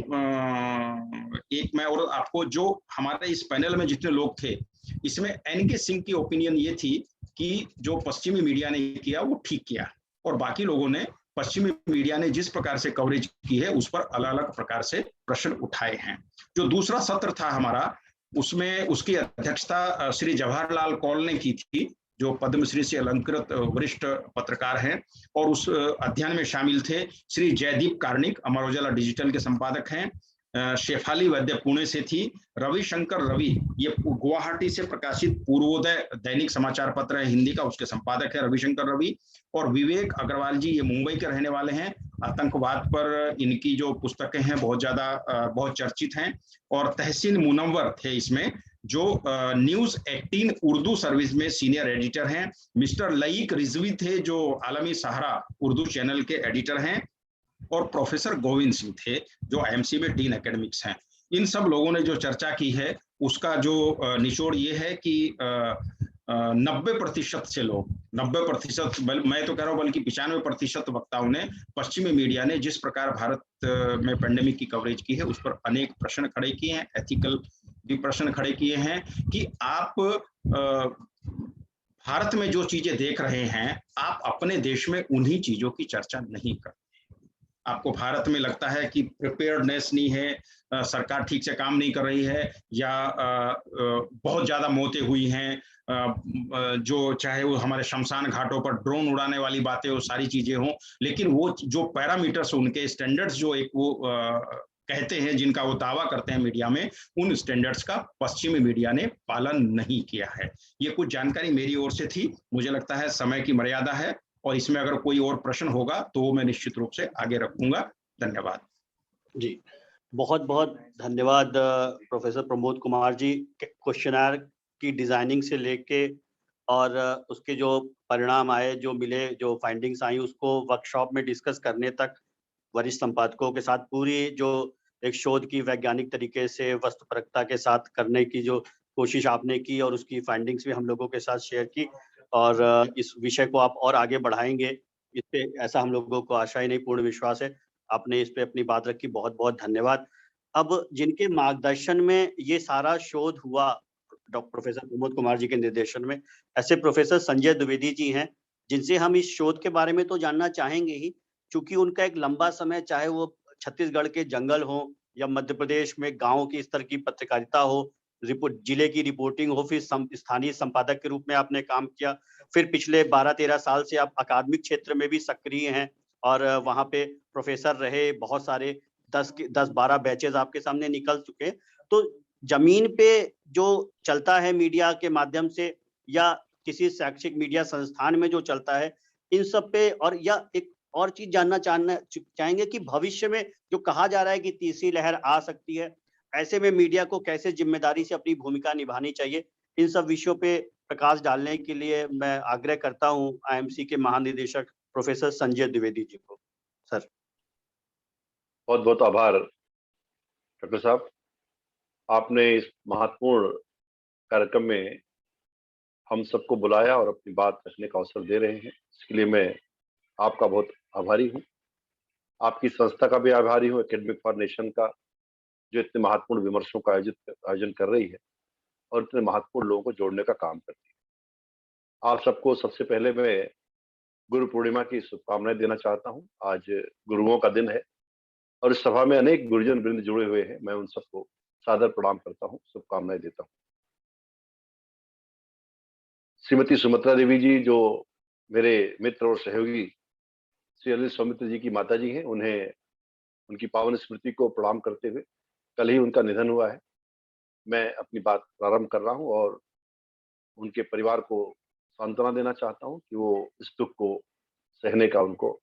एक मैं और आपको, जो हमारे इस पैनल में जितने लोग थे, इसमें NK सिंह की ओपिनियन ये थी कि जो पश्चिमी मीडिया ने किया वो ठीक किया, और बाकी लोगों ने पश्चिमी मीडिया ने जिस प्रकार से कवरेज की है उस पर अलग अलग प्रकार से प्रश्न उठाए हैं। जो दूसरा सत्र था हमारा, उसमें उसकी अध्यक्षता श्री जवाहरलाल कौल ने की थी, जो पद्मश्री से अलंकृत वरिष्ठ पत्रकार हैं, और उस अध्ययन में शामिल थे श्री जयदीप कार्निक, अमर उजाला डिजिटल के संपादक हैं, शेफाली वैद्य पुणे से थी, रविशंकर रवि, ये गुवाहाटी से प्रकाशित पूर्वोदय दैनिक समाचार पत्र है हिंदी का, उसके संपादक है रविशंकर रवि, और विवेक अग्रवाल जी, ये मुंबई के रहने वाले हैं। आतंकवाद पर इनकी जो पुस्तकें हैं बहुत चर्चित हैं। और तहसीन मुनव्वर थे इसमें, जो न्यूज 18 उर्दू सर्विस में सीनियर एडिटर हैं। मिस्टर लईक रिजवी थे, जो आलमी सहारा उर्दू चैनल के एडिटर हैं, और प्रोफेसर गोविंद सिंह थे, जो IMC में डीन एकेडमिक्स हैं। इन सब लोगों ने जो चर्चा की है, उसका जो निचोड़ ये है कि 90% से लोग, 90%, मैं तो कह रहा हूँ बल्कि 95% वक्ताओं ने, पश्चिमी मीडिया ने जिस प्रकार भारत में पेंडेमिक की कवरेज की है उस पर अनेक प्रश्न खड़े किए हैं, एथिकल भी प्रश्न खड़े किए हैं कि आप भारत में जो चीजें देख रहे हैं, आप अपने देश में उन्हीं चीजों की चर्चा नहीं करते। आपको भारत में लगता है कि प्रिपेयर्डनेस नहीं है, सरकार ठीक से काम नहीं कर रही है, या बहुत ज्यादा मौतें हुई हैं, जो चाहे वो हमारे शमशान घाटों पर ड्रोन उड़ाने वाली बातें, वो सारी चीजें हों, लेकिन वो जो पैरामीटर्स, उनके स्टैंडर्ड्स जो एक वो कहते हैं, जिनका वो दावा करते हैं मीडिया में, उन स्टैंडर्ड्स का पश्चिमी मीडिया ने पालन नहीं किया है। ये कुछ जानकारी मेरी ओर से थी। मुझे लगता है समय की मर्यादा है, और इसमें अगर कोई और प्रश्न होगा तो मैं निश्चित रूप से आगे रखूंगा। धन्यवाद जी। बहुत बहुत धन्यवाद प्रोफेसर प्रमोद कुमार जी। क्वेश्चनर की डिजाइनिंग से लेके और उसके जो परिणाम आए, जो मिले, जो फाइंडिंग्स आई, उसको वर्कशॉप में डिस्कस करने तक, वरिष्ठ संपादकों के साथ पूरी जो एक शोध की वैज्ञानिक तरीके से वस्तुपरकता के साथ करने की जो कोशिश आपने की, और उसकी फाइंडिंग्स भी हम लोगों के साथ शेयर की, और इस विषय को आप और आगे बढ़ाएंगे, इस पे ऐसा हम लोगों को आशा ही नहीं, पूर्ण विश्वास है। आपने इस पे अपनी बात रखी, बहुत बहुत धन्यवाद। अब जिनके मार्गदर्शन में ये सारा शोध हुआ, डॉक्टर प्रोफेसर प्रमोद कुमार जी के निर्देशन में, ऐसे प्रोफेसर संजय द्विवेदी जी हैं, जिनसे हम इस शोध के बारे में तो जानना चाहेंगे ही, क्योंकि उनका एक लंबा समय, चाहे वो छत्तीसगढ़ के जंगल हो या मध्य प्रदेश में गांव की स्तर की पत्रकारिता हो, जिले की रिपोर्टिंग हो, फिर स्थानीय संपादक के रूप में आपने काम किया, फिर पिछले 12-13 साल से आप अकादमिक क्षेत्र में भी सक्रिय हैं, और वहाँ पे प्रोफेसर रहे, बहुत सारे 10-12 बैचेज आपके सामने निकल चुके। तो जमीन पे जो चलता है मीडिया के माध्यम से, या किसी शैक्षिक मीडिया संस्थान में जो चलता है, इन सब पे, और या एक और चीज जानना चाहेंगे कि भविष्य में जो कहा जा रहा है कि तीसरी लहर आ सकती है, ऐसे में मीडिया को कैसे जिम्मेदारी से अपनी भूमिका निभानी चाहिए, इन सब विषयों पे प्रकाश डालने के लिए मैं आग्रह करता हूँ IMC के महानिदेशक प्रोफेसर संजय द्विवेदी जी को। सर। बहुत बहुत आभार डॉक्टर साहब, आपने इस महत्वपूर्ण कार्यक्रम में हम सबको बुलाया और अपनी बात रखने का अवसर दे रहे हैं। इसके लिए मैं आपका बहुत आभारी हूँ, आपकी संस्था का भी आभारी हूँ, एकेडमिक फॉर नेशन का, जो इतने महत्वपूर्ण विमर्शों का आयोजन कर रही है और इतने महत्वपूर्ण लोगों को जोड़ने का काम करती है। आप सबको सबसे पहले मैं गुरु पूर्णिमा की शुभकामनाएं देना चाहता हूँ। आज गुरुओं का दिन है और इस सभा में अनेक गुरुजन वृंद जुड़े हुए हैं। मैं उन सबको सादर प्रणाम करता हूं, शुभकामनाएं देता हूं। श्रीमती सुमित्रा देवी जी, जो मेरे मित्र और सहयोगी श्री अनिल सौमित्र जी की माता जी हैं, उन्हें उनकी पावन स्मृति को प्रणाम करते हुए, कल ही उनका निधन हुआ है, मैं अपनी बात प्रारंभ कर रहा हूं और उनके परिवार को सांत्वना देना चाहता हूं कि वो इस दुख को सहने का उनको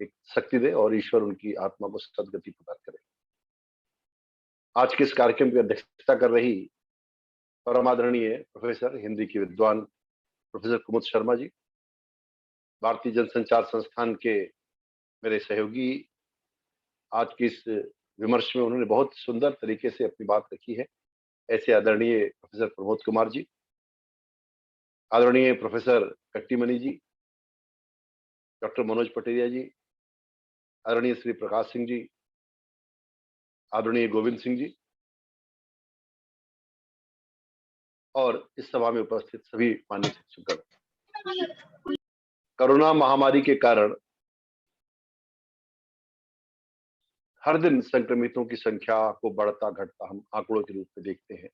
एक शक्ति दे और ईश्वर उनकी आत्मा को सद्गति प्रदान करे। आज के इस कार्यक्रम की अध्यक्षता कर रही परमादरणीय प्रोफेसर, हिंदी के विद्वान प्रोफेसर कुमुद शर्मा जी, भारतीय जनसंचार संस्थान के मेरे सहयोगी, आज के इस विमर्श में उन्होंने बहुत सुंदर तरीके से अपनी बात रखी है, ऐसे आदरणीय प्रोफेसर प्रमोद कुमार जी, आदरणीय प्रोफेसर कट्टीमणि जी, डॉक्टर मनोज पटेरिया जी, आदरणीय श्री प्रकाश सिंह जी, आदरणीय गोविंद सिंह जी और इस सभा में उपस्थित सभी माननीय शिक्षकगण। कोरोना महामारी के कारण हर दिन संक्रमितों की संख्या को बढ़ता घटता हम आंकड़ों के रूप में देखते हैं।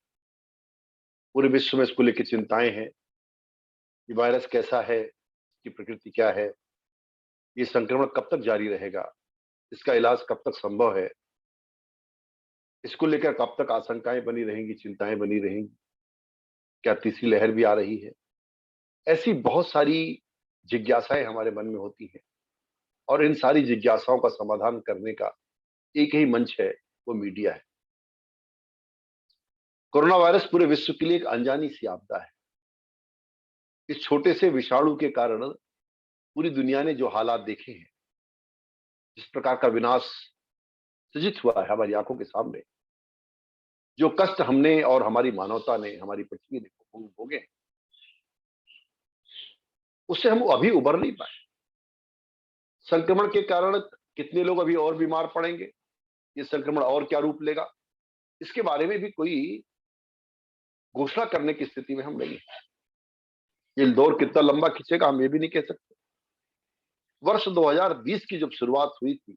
पूरे विश्व में इसको लेकर चिंताएं हैं कि वायरस कैसा है, इसकी प्रकृति क्या है, ये संक्रमण कब तक जारी रहेगा, इसका इलाज कब तक संभव है, इसको लेकर कब तक आशंकाएं बनी रहेंगी, चिंताएं बनी रहेंगी, क्या तीसरी लहर भी आ रही है। ऐसी बहुत सारी जिज्ञासाएं हमारे मन में होती हैं और इन सारी जिज्ञासाओं का समाधान करने का एक ही मंच है, वो मीडिया है। कोरोना वायरस पूरे विश्व के लिए एक अनजानी सी आपदा है। इस छोटे से विषाणु के कारण पूरी दुनिया ने जो हालात देखे हैं, जिस प्रकार का विनाश सृजित हुआ है हमारी आंखों के सामने, जो कष्ट हमने और हमारी मानवता ने, हमारी पृथ्वी ने भोगे, उससे हम अभी उबर नहीं पाए। संक्रमण के कारण कितने लोग अभी और बीमार पड़ेंगे, ये संक्रमण और क्या रूप लेगा, इसके बारे में भी कोई घोषणा करने की स्थिति में हम नहीं है। ये दौर कितना लंबा खींचेगा हम ये भी नहीं कह सकते। वर्ष 2020 की जब शुरुआत हुई थी,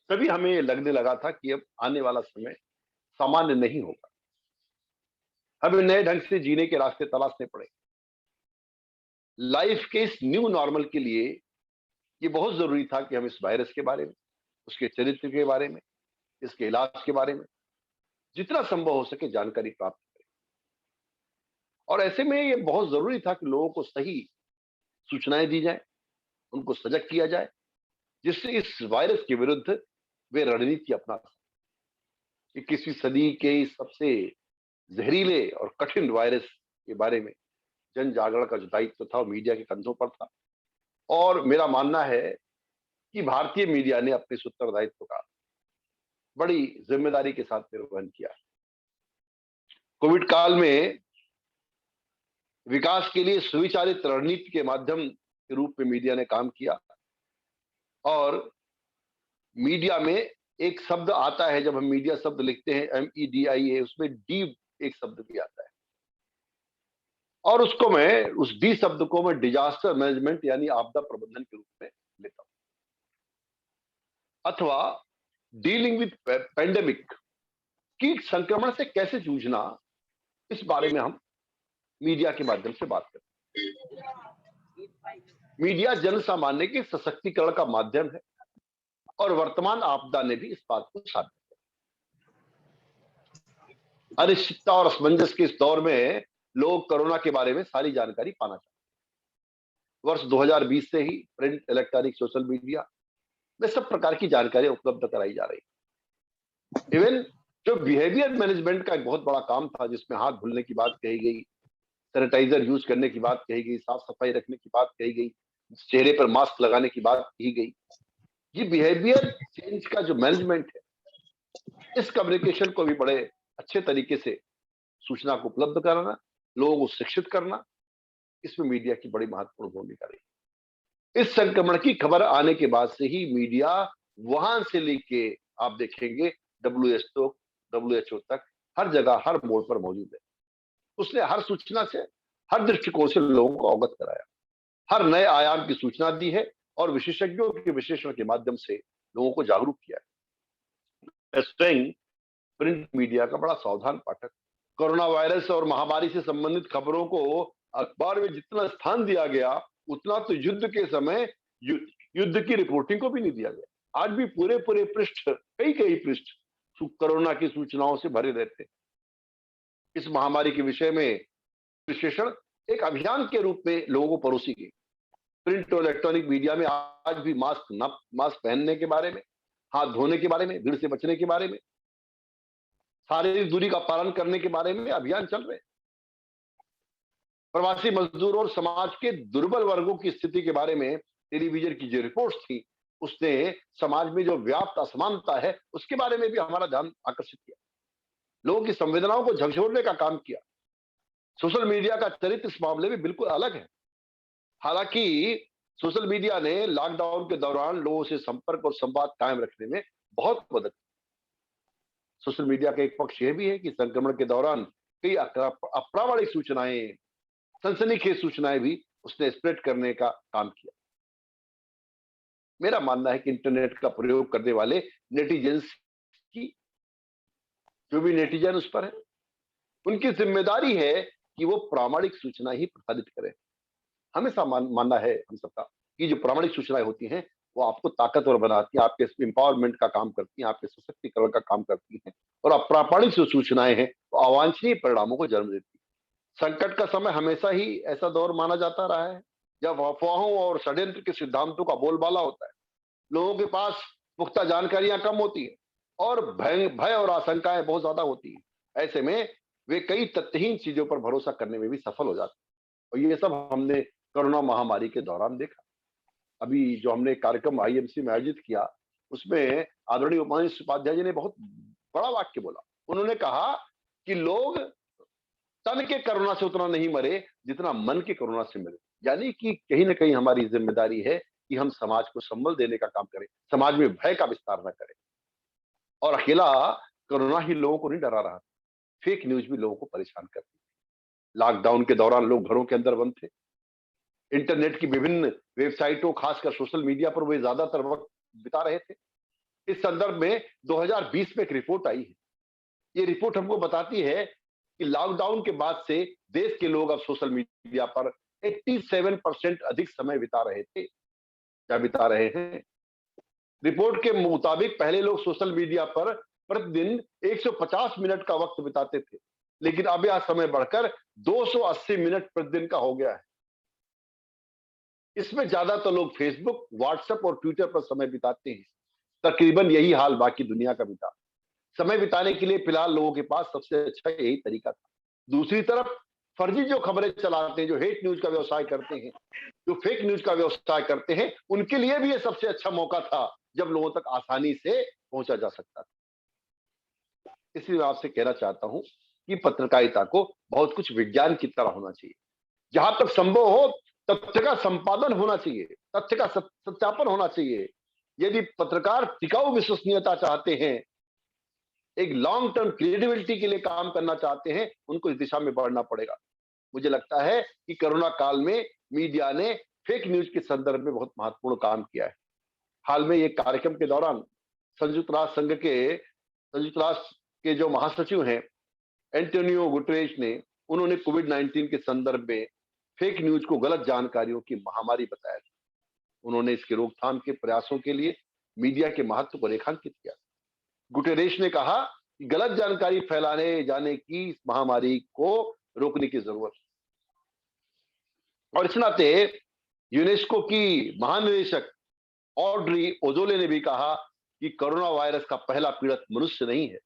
तभी हमें ये लगने लगा था कि अब आने वाला समय सामान्य नहीं होगा, हमें नए ढंग से जीने के रास्ते तलाशने पड़ेंगे। लाइफ के इस न्यू नॉर्मल के लिए ये बहुत जरूरी था कि हम इस वायरस के बारे में, उसके चरित्र के बारे में, इसके इलाज के बारे में जितना संभव हो सके जानकारी प्राप्त करें। और ऐसे में ये बहुत जरूरी था कि लोगों को सही सूचनाएं दी जाए, उनको सजग किया जाए, जिससे इस वायरस के विरुद्ध वे रणनीति अपना सकें। 21वीं सदी के इस सबसे जहरीले और कठिन वायरस के बारे में जन जागरण का जो दायित्व था वो मीडिया के कंधों पर था और मेरा मानना है कि भारतीय मीडिया ने अपने इस उत्तरदायित्व का बड़ी जिम्मेदारी के साथ निर्वहन किया। कोविड काल में विकास के लिए सुविचारित रणनीति के माध्यम के रूप में मीडिया ने काम किया और मीडिया में एक शब्द आता है, जब हम मीडिया शब्द लिखते हैं MEDIA, उसमें डी एक शब्द भी आता है और उसको मैं, उस डी शब्द को मैं डिजास्टर मैनेजमेंट यानी आपदा प्रबंधन के रूप में लेता हूं, अथवा डीलिंग विद पेंडेमिक, कीट संक्रमण से कैसे जूझना, इस बारे में हम मीडिया के माध्यम से बात करते हैं। मीडिया जन सामान्य के सशक्तिकरण का माध्यम है और वर्तमान आपदा ने भी इस बात को साबित किया। अनिश्चितता और असमंजस के इस दौर में लोग कोरोना के बारे में सारी जानकारी पाना चाहते हैं। वर्ष 2020 से ही प्रिंट, इलेक्ट्रॉनिक, सोशल मीडिया में सब प्रकार की जानकारी उपलब्ध कराई जा रही है। इवन जो बिहेवियर मैनेजमेंट का एक बहुत बड़ा काम था, जिसमें हाथ धुलने की बात कही गई, सैनिटाइजर यूज करने की बात कही गई, साफ सफाई रखने की बात कही गई, चेहरे पर मास्क लगाने की बात की गई, ये बिहेवियर चेंज का जो मैनेजमेंट है, इस कम्युनिकेशन को भी बड़े अच्छे तरीके से सूचना को उपलब्ध कराना, लोगों को शिक्षित करना, इसमें मीडिया की बड़ी महत्वपूर्ण भूमिका रही। इस संक्रमण की खबर आने के बाद से ही मीडिया वहां से लेके आप देखेंगे WHO तक हर जगह, हर मोड़ पर मौजूद है। उसने हर सूचना से, हर दृष्टिकोण से लोगों को अवगत कराया, हर नए आयाम की सूचना दी है और विशेषज्ञों के विश्लेषण के माध्यम से लोगों को जागरूक किया है। मैं स्वयं प्रिंट मीडिया का बड़ा सावधान पाठक। कोरोना वायरस और महामारी से संबंधित खबरों को अखबार में जितना स्थान दिया गया, उतना तो युद्ध के समय युद्ध की रिपोर्टिंग को भी नहीं दिया गया। आज भी पूरे पूरे पृष्ठ, कई पृष्ठ कोरोना की सूचनाओं से भरे रहते हैं। इस महामारी के विषय में विश्लेषण एक अभियान के रूप में लोगों को परोसी गई। प्रिंट और इलेक्ट्रॉनिक मीडिया में आज भी मास्क पहनने के बारे में, हाथ धोने के बारे में, भीड़ से बचने के बारे में, शारीरिक दूरी का पालन करने के बारे में अभियान चल रहे हैं। प्रवासी मजदूर और समाज के दुर्बल वर्गों की स्थिति के बारे में टेलीविजन की जो रिपोर्ट्स थी, उसने समाज में जो व्याप्त असमानता है उसके बारे में भी हमारा ध्यान आकर्षित किया, लोगों की संवेदनाओं को झकझोरने का काम किया। सोशल मीडिया का चरित्र इस मामले में बिल्कुल अलग है। हालांकि सोशल मीडिया ने लॉकडाउन के दौरान लोगों से संपर्क और संवाद कायम रखने में बहुत मदद की। सोशल मीडिया का एक पक्ष यह भी है कि संक्रमण के दौरान कई अप्रामाणिक सूचनाएं, सनसनीखेज सूचनाएं भी उसने स्प्रेड करने का काम किया। मेरा मानना है कि इंटरनेट का प्रयोग करने वाले नेटिजन्स की, जो भी नेटिजन उस पर है, उनकी जिम्मेदारी है कि वो प्रामाणिक सूचना ही प्रसारित करें। हमेशा मानना है हम सबका कि जो प्रामाणिक सूचनाएं होती हैं वो आपको ताकतवर बनाती हैं, आपके एम्पावरमेंट का काम करती हैं, आपके सशक्तिकरण का काम करती हैं। और अप्रामाणिक जो सूचनाएं हैं वो अवांछनीय परिणामों को जन्म देती है। संकट का समय हमेशा ही ऐसा दौर माना जाता रहा है जब अफवाहों और षड्यंत्र के सिद्धांतों का बोलबाला होता है, लोगों के पास पुख्ता जानकारियां कम होती है और भय और आशंकाएं बहुत ज्यादा होती है। ऐसे में वे कई तथ्यहीन चीजों पर भरोसा करने में भी सफल हो जाते हैं, और ये सब हमने कोरोना महामारी के दौरान देखा। अभी जो हमने कार्यक्रम आईएमसी में आयोजित किया, उसमें आदरणीय उमानिश उपाध्याय जी ने बहुत बड़ा वाक्य बोला। उन्होंने कहा कि लोग तन के कोरोना से उतना नहीं मरे जितना मन के कोरोना से मरे। यानी कि कहीं ना कहीं हमारी जिम्मेदारी है कि हम समाज को संबल देने का काम करें, समाज में भय का विस्तार न करें। और अकेला कोरोना ही लोगों को नहीं डरा रहा, फेक न्यूज भी लोगों को परेशान करती है। लॉकडाउन के दौरान लोग घरों के अंदर बंद थे, इंटरनेट की विभिन्न वेबसाइटों, खासकर सोशल मीडिया पर वे ज्यादातर वक्त बिता रहे थे। इस संदर्भ में 2020 में एक रिपोर्ट आई है। ये रिपोर्ट हमको बताती है कि लॉकडाउन के बाद से देश के लोग अब सोशल मीडिया पर 87% अधिक समय बिता रहे थे या बिता रहे हैं। रिपोर्ट के मुताबिक पहले लोग सोशल मीडिया पर प्रतिदिन 150 मिनट का वक्त बिताते थे, लेकिन अब यह समय बढ़कर 280 मिनट प्रतिदिन का हो गया है। इसमें ज्यादातर लोग फेसबुक, व्हाट्सएप और ट्विटर पर समय बिताते हैं। तकरीबन यही हाल बाकी दुनिया का भी था। समय बिताने के लिए फिलहाल लोगों के पास सबसे अच्छा यही तरीका था। दूसरी तरफ फर्जी जो खबरें चलाते हैं, जो हेट न्यूज का व्यवसाय करते हैं, जो फेक न्यूज का व्यवसाय करते हैं, उनके लिए भी ये सबसे अच्छा मौका था जब लोगों तक आसानी से पहुंचा जा सकता था। इसलिए मैं आपसे कहना चाहता हूं कि पत्रकारिता को बहुत कुछ विज्ञान की तरह होना चाहिए। जहां तक संभव हो तथ्य का संपादन होना चाहिए, तथ्य का सत्यापन होना चाहिए। यदि पत्रकार टिकाऊ विश्वसनीयता चाहते हैं, एक लॉन्ग टर्म क्रेडिबिलिटी के लिए काम करना चाहते हैं, उनको इस दिशा में बढ़ना पड़ेगा। मुझे लगता है कि कोरोना काल में मीडिया ने फेक न्यूज के संदर्भ में बहुत महत्वपूर्ण काम किया है। हाल में एक कार्यक्रम के दौरान संयुक्त राष्ट्र के जो महासचिव हैं एंटोनियो गुटेरेस ने, उन्होंने कोविड-19 के संदर्भ में फेक न्यूज को गलत जानकारियों की महामारी बताया। उन्होंने इसके रोकथाम के प्रयासों के लिए मीडिया के महत्व को रेखांकित किया। गुटेरेस ने कहा कि गलत जानकारी फैलाने जाने की इस महामारी को रोकने की जरूरत है, और इस नाते यूनेस्को की महानिदेशक ऑड्री अज़ोले ने भी कहा कि कोरोना वायरस का पहला पीड़ित मनुष्य नहीं है,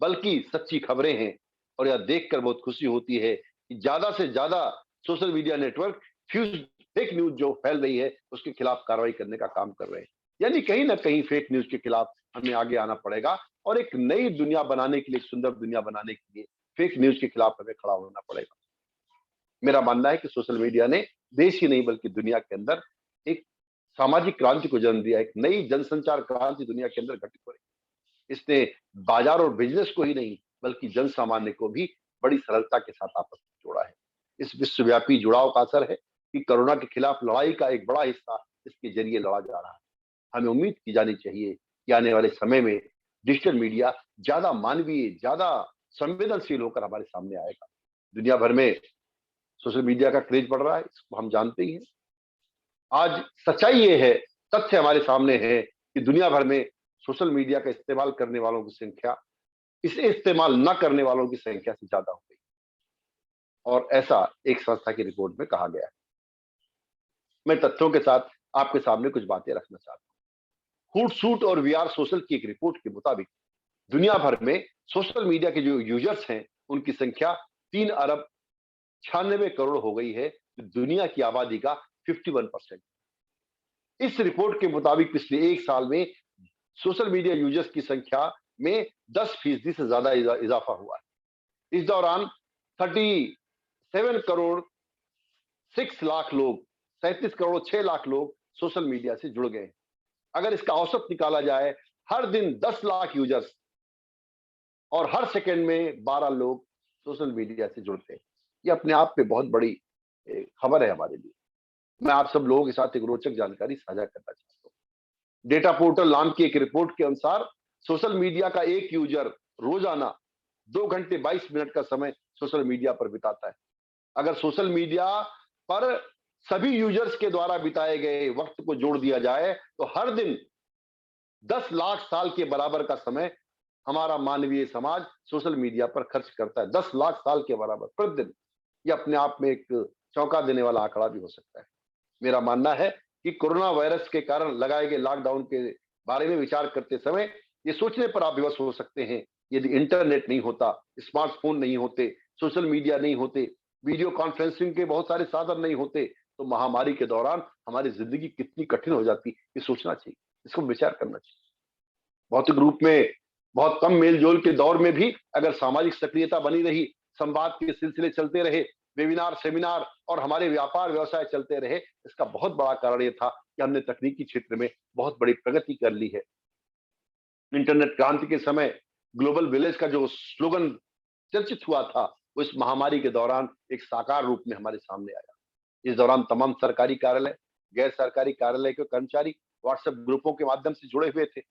बल्कि सच्ची खबरें हैं। और यह देखकर बहुत खुशी होती है कि ज्यादा से ज्यादा social media network fake news जो फैल रही है उसके खिलाफ कार्रवाई करने का काम कर रहे हैं। यानी कहीं ना कहीं फेक न्यूज के खिलाफ हमें आगे आना पड़ेगा, और एक नई दुनिया बनाने के लिए, एक सुंदर दुनिया बनाने के लिए फेक न्यूज के खिलाफ हमें खड़ा होना पड़ेगा। मेरा मानना है कि सोशल मीडिया ने देश ही नहीं बल्कि दुनिया के अंदर एक सामाजिक क्रांति को जन्म दिया, एक नई जनसंचार क्रांति दुनिया के अंदर घटित हो रही। इसने बाजार और बिजनेस को ही नहीं बल्कि जन सामान्य को भी बड़ी सरलता के साथ आपस में जोड़ा है। इस विश्वव्यापी जुड़ाव का असर है कि कोरोना के खिलाफ लड़ाई का एक बड़ा हिस्सा इसके जरिए लड़ा जा रहा है। हमें उम्मीद की जानी चाहिए कि आने वाले समय में डिजिटल मीडिया ज्यादा मानवीय, ज्यादा संवेदनशील होकर हमारे सामने आएगा। दुनिया भर में सोशल मीडिया का क्रेज बढ़ रहा है, इसको हम जानते ही हैं। आज सच्चाई ये है, तथ्य हमारे सामने है कि दुनिया भर में सोशल मीडिया का इस्तेमाल करने वालों की संख्या इसे इस्तेमाल न करने वालों की संख्या से ज्यादा हो गई, और ऐसा एक संस्था की रिपोर्ट में कहा गया है। मैं तथ्यों के साथ आपके सामने कुछ बातें रखना चाहता हूँ। हूटसूट और वीआर सोशल की एक रिपोर्ट के मुताबिक दुनिया भर में सोशल मीडिया के जो यूजर्स हैं उनकी संख्या 3 अरब 96 करोड़ हो गई है, जो दुनिया की आबादी का 51%। इस रिपोर्ट के मुताबिक पिछले एक साल में सोशल मीडिया यूजर्स की संख्या में 10% से ज्यादा इजाफा हुआ है। इस दौरान 37 करोड़ 6 लाख लोग 37 करोड़ 6 लाख लोग सोशल मीडिया से जुड़ गए। अगर इसका औसत निकाला जाए, हर दिन 10 लाख यूजर्स और हर सेकंड में 12 लोग सोशल मीडिया से जुड़ते हैं। ये अपने आप में बहुत बड़ी खबर है हमारे लिए। मैं आप सब लोगों के साथ एक रोचक जानकारी साझा करना चाहता हूँ। डेटा पोर्टल नाम की एक रिपोर्ट के अनुसार सोशल मीडिया का एक यूजर रोजाना 2 घंटे 22 मिनट का समय सोशल मीडिया पर बिताता है। अगर सोशल मीडिया पर सभी यूजर्स के द्वारा बिताए गए वक्त को जोड़ दिया जाए तो हर दिन 10 लाख साल के बराबर का समय हमारा मानवीय समाज सोशल मीडिया पर खर्च करता है। 10 लाख साल के बराबर प्रतिदिन। यह अपने आप में एक चौंका देने वाला आंकड़ा भी हो सकता है। मेरा मानना है कि कोरोना वायरस के कारण लगाए गए लॉकडाउन के बारे में विचार करते समय ये सोचने पर आप विवश हो सकते हैं, यदि इंटरनेट नहीं होता, स्मार्टफोन नहीं होते, सोशल मीडिया नहीं होते, वीडियो कॉन्फ्रेंसिंग के बहुत सारे साधन नहीं होते, तो महामारी के दौरान हमारी जिंदगी कितनी कठिन हो जाती, ये सोचना चाहिए, इसको विचार करना चाहिए। भौतिक रूप में बहुत कम मेलजोल के दौर में भी अगर सामाजिक सक्रियता बनी रही, संवाद के सिलसिले चलते रहे, वेबिनार, सेमिनार और हमारे व्यापार व्यवसाय चलते रहे, इसका बहुत बड़ा कारण यह था कि हमने तकनीकी क्षेत्र में बहुत बड़ी प्रगति कर ली है। इंटरनेट क्रांति के समय ग्लोबल विलेज का जो स्लोगन चर्चित हुआ था, वो इस महामारी के दौरान एक साकार रूप में हमारे सामने आया। इस दौरान तमाम सरकारी कार्यालय, गैर सरकारी कार्यालय के कर्मचारी व्हाट्सएप ग्रुपों के माध्यम से जुड़े हुए थे।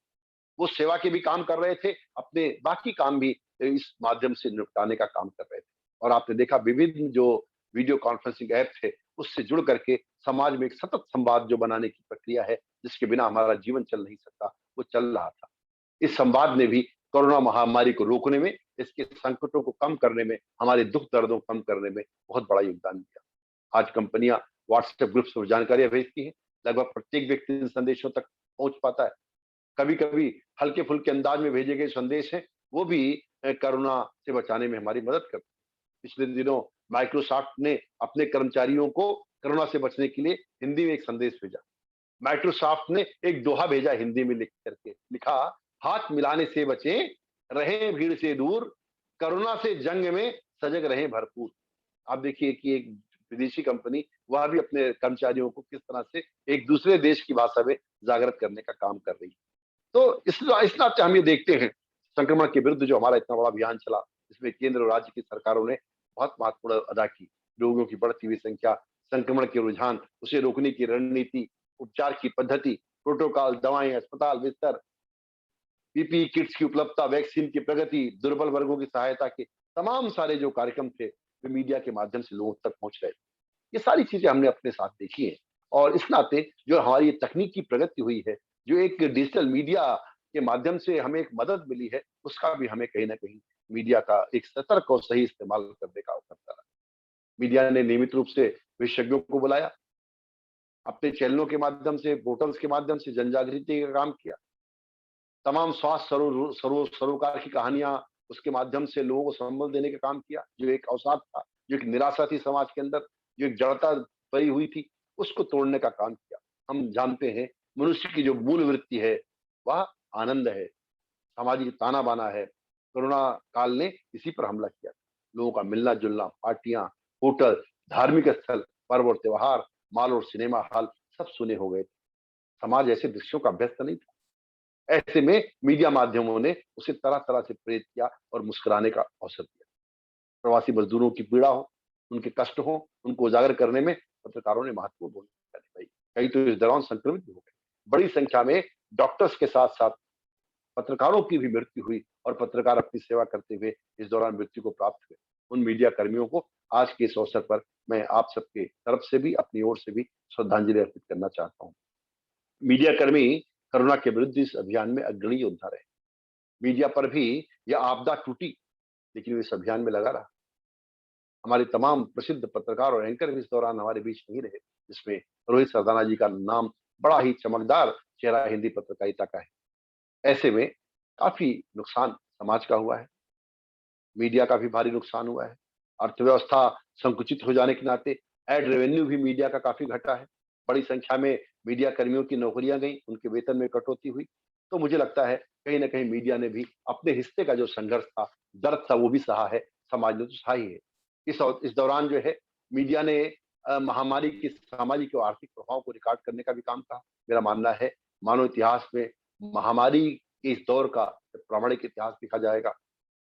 वो सेवा के भी काम कर रहे थे, अपने बाकी काम भी इस माध्यम से निपटाने का काम कर रहे थे। और आपने देखा विभिन्न जो वीडियो कॉन्फ्रेंसिंग ऐप थे, उससे जुड़ करके समाज में एक सतत संवाद जो बनाने की प्रक्रिया है, जिसके बिना हमारा जीवन चल नहीं सकता, वो चल रहा था। इस संवाद ने भी कोरोना महामारी को रोकने में, इसके संकटों को कम करने में, हमारे दुख दर्दों को कम करने में बहुत बड़ा योगदान दिया। आज कंपनियां व्हाट्सएप ग्रुप्स पर जानकारियां भेजती हैं, लगभग प्रत्येक व्यक्ति इन संदेशों तक पहुंच पाता है। कभी कभी हल्के फुल्के अंदाज में भेजे गए संदेश हैं, वो भी कोरोना से बचाने में हमारी मदद करते हैं। पिछले दिनों माइक्रोसॉफ्ट ने अपने कर्मचारियों को कोरोना से बचने के लिए हिंदी में एक संदेश भेजा। माइक्रोसॉफ्ट ने एक दोहा भेजा हिंदी में लिखा, हाथ मिलाने से बचें, रहें भीड़ से दूर, कोरोना से जंग में सजग रहें भरपूर। आप देखिए कि एक विदेशी कंपनी वह भी अपने कर्मचारियों को किस तरह से एक दूसरे देश की भाषा में जागृत करने का काम कर रही है। तो इस नाते हम ये देखते हैं, संक्रमण के विरुद्ध जो हमारा इतना बड़ा अभियान चला, इसमें केंद्र और राज्य की सरकारों ने बहुत महत्वपूर्ण अदा की। रोगियों की बढ़ती हुई संख्या, संक्रमण के रुझान, उसे रोकने की रणनीति, उपचार की पद्धति, प्रोटोकॉल, दवाएं, अस्पताल, बिस्तर, पीपीई किट्स की उपलब्धता, वैक्सीन की प्रगति, दुर्बल वर्गों की सहायता के तमाम सारे जो कार्यक्रम थे, वे मीडिया के माध्यम से लोगों तक पहुंच रहे थे। ये सारी चीजें हमने अपने साथ देखी हैं, और इस नाते जो हमारी तकनीक की प्रगति हुई है, जो एक डिजिटल मीडिया के माध्यम से हमें एक मदद मिली है, उसका भी हमें कहीं ना कहीं मीडिया का एक सतर्क और सही इस्तेमाल करने का अवसर करा। मीडिया ने नियमित रूप से विशेषज्ञों को बुलाया, अपने चैनलों के माध्यम से, पोर्टल्स के माध्यम से जन जागृति का काम किया। तमाम स्वास्थ्य सरोकार की कहानियां, उसके माध्यम से लोगों को संबल देने का काम किया। जो एक अवसाद था, जो एक निराशा थी समाज के अंदर, जो एक जड़ता पड़ी हुई थी, उसको तोड़ने का काम किया। हम जानते हैं मनुष्य की जो मूल वृत्ति है वह आनंद है, सामाजिक ताना बाना है। कोरोना काल ने इसी पर हमला किया। लोगों का मिलना जुलना, पार्टियां, होटल, धार्मिक स्थल, पर्व और त्योहार, मॉल और सिनेमा हॉल सब सुने हो गए थे। समाज ऐसे दृश्यों का व्यस्त नहीं था। ऐसे में मीडिया माध्यमों ने उसे तरह तरह से प्रेरित किया और मुस्कुराने का अवसर दिया। प्रवासी मजदूरों की पीड़ा हो, उनके कष्ट हो, उनको उजागर करने में पत्रकारों ने महत्वपूर्ण भूमिका निभाई। कई तो इस दौरान संक्रमित भी हो गए। बड़ी संख्या में डॉक्टर्स के साथ साथ पत्रकारों की भी मृत्यु हुई और पत्रकार अपनी सेवा करते हुए इस दौरान मृत्यु को प्राप्त हुए। उन मीडिया कर्मियों को आज के इस अवसर पर मैं आप सबके तरफ से भी, अपनी ओर से भी श्रद्धांजलि अर्पित करना चाहता हूँ। मीडिया कर्मी कोरोना के विरुद्ध इस अभियान में अग्रणी योद्धा रहे। मीडिया पर भी यह आपदा टूटी, लेकिन वो इस अभियान में लगा रहा। हमारे तमाम प्रसिद्ध पत्रकार और एंकर भी इस दौरान हमारे बीच नहीं रहे, जिसमें रोहित सरदाना जी का नाम बड़ा ही चमकदार चेहरा हिंदी पत्रकारिता का है। ऐसे में काफी नुकसान समाज का हुआ है, मीडिया का भी भारी नुकसान हुआ है। अर्थव्यवस्था संकुचित हो जाने के नाते एड रेवेन्यू भी मीडिया का काफी घटा है। बड़ी संख्या में मीडिया कर्मियों की नौकरियां गई, उनके वेतन में कटौती हुई। तो मुझे लगता है कहीं ना कहीं मीडिया ने भी अपने हिस्से का जो संघर्ष था, दर्द था, वो भी सहा है, समाज ने तो सहा ही है। इस दौरान जो है मीडिया ने महामारी के सामाजिक और आर्थिक प्रभाव को रिकॉर्ड करने का भी काम कहा। मेरा मानना है मानव इतिहास में महामारी के इस दौर का जब प्रामाणिक इतिहास लिखा जाएगा,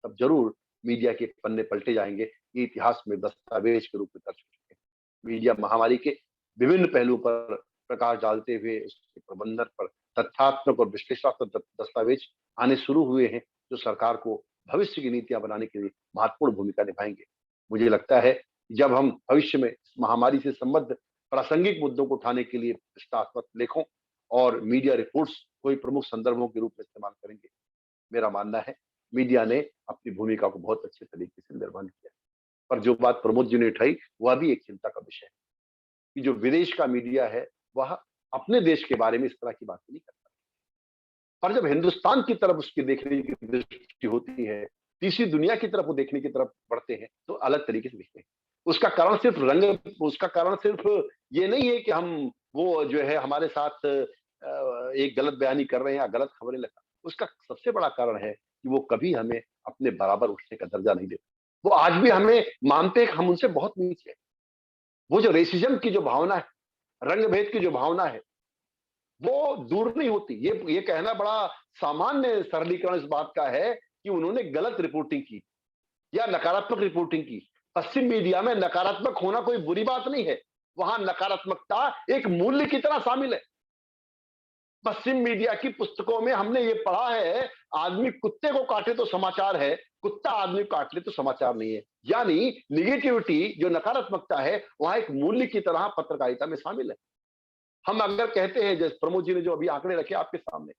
तब जरूर मीडिया के पन्ने पलटे जाएंगे। ये इतिहास में दस्तावेज के रूप में दर्ज हो चुके हैं। मीडिया महामारी के विभिन्न पहलुओं पर प्रकाश डालते हुए उसके प्रबंधन पर तथ्यात्मक और विश्लेषणात्मक दस्तावेज आने शुरू हुए हैं, जो सरकार को भविष्य की नीतियां बनाने के लिए महत्वपूर्ण भूमिका निभाएंगे। मुझे लगता है जब हम भविष्य में इस महामारी से संबद्ध प्रासंगिक मुद्दों को उठाने के लिए विश्लेषणात्मक लेखों और मीडिया रिपोर्ट्स कोई प्रमुख संदर्भों के रूप में इस्तेमाल करेंगे, मेरा मानना है मीडिया ने अपनी भूमिका को बहुत अच्छे तरीके से निर्वहन किया। पर जो बात प्रमोद जी ने उठाई वह भी एक चिंता का विषय है कि जो विदेश का मीडिया है वह अपने देश के बारे में इस तरह की बातें नहीं करता, पर जब हिंदुस्तान की तरफ उसकी देखने की दृष्टि होती है, तीसरी दुनिया की तरफ वो देखने की तरफ बढ़ते हैं, तो अलग तरीके से दिखते हैं। उसका कारण सिर्फ ये नहीं है कि हम वो जो है हमारे साथ एक गलत बयानी कर रहे हैं या गलत खबरें लगा। उसका सबसे बड़ा कारण है कि वो कभी हमें अपने बराबर उठने का दर्जा नहीं देते। वो आज भी हमें मानते हैं कि हम उनसे बहुत नीचे हैं। वो जो रेसिज्म की जो भावना है, रंग भेद की जो भावना है, वो दूर नहीं होती। ये कहना बड़ा सामान्य सरलीकरण इस बात का है कि उन्होंने गलत रिपोर्टिंग की या नकारात्मक रिपोर्टिंग की। पश्चिम मीडिया में नकारात्मक होना कोई बुरी बात नहीं है, वहां नकारात्मकता एक मूल्य की तरह शामिल है। पश्चिम मीडिया की पुस्तकों में हमने ये पढ़ा है, आदमी कुत्ते को काटे तो समाचार है, कुत्ता आदमी को काट ले तो समाचार नहीं है। यानी निगेटिविटी, जो नकारात्मकता है, वहां एक मूल्य की तरह पत्रकारिता में शामिल है। हम अगर कहते हैं, जैसे प्रमोद जी ने जो अभी आंकड़े रखे आपके सामने,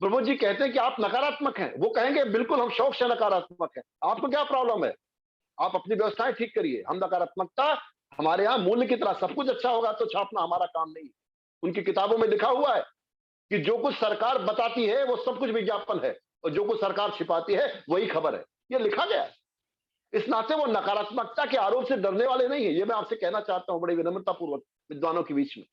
प्रमोद जी कहते हैं कि आप नकारात्मक हैं, वो कहेंगे बिल्कुल हम शौक से नकारात्मक हैं। आपको क्या प्रॉब्लम है? आप अपनी व्यवस्थाएं ठीक करिए। हम नकारात्मकता, हमारे यहाँ मूल्य की तरह सब कुछ अच्छा होगा तो छापना हमारा काम नहीं है। उनकी किताबों में लिखा हुआ है कि जो कुछ सरकार बताती है वो सब कुछ विज्ञापन है, और जो कुछ सरकार छिपाती है वही खबर है। ये लिखा गया है। इस नाते वो नकारात्मकता के आरोप से डरने वाले नहीं है। ये मैं आपसे कहना चाहता हूं बड़ी विनम्रता पूर्वक विद्वानों के बीच में।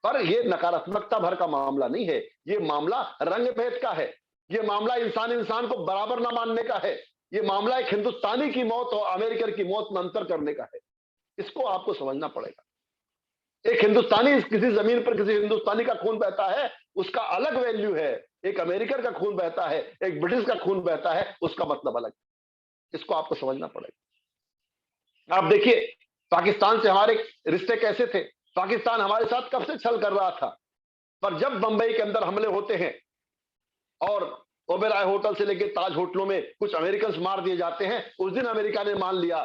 पर ये नकारात्मकता भर का मामला नहीं है, ये मामला रंग भेद का है, ये मामला इंसान को बराबर ना मानने का है, ये मामला एक हिंदुस्तानी की मौत और अमेरिकन की मौत में अंतर करने का है। इसको आपको समझना पड़ेगा। एक हिंदुस्तानी, किसी जमीन पर किसी हिंदुस्तानी का खून बहता है, उसका अलग वैल्यू है। एक अमेरिकन का खून बहता है, एक ब्रिटिश का खून बहता है, उसका मतलब अलग। इसको आपको समझना पड़ेगा। आप देखिए पाकिस्तान से हमारे रिश्ते कैसे थे। पाकिस्तान हमारे साथ कब से छल कर रहा था, पर जब बंबई के अंदर हमले होते हैं और ओबेरॉय होटल से लेकर ताज होटलों में कुछ अमेरिकन मार दिए जाते हैं, उस दिन अमेरिका ने मान लिया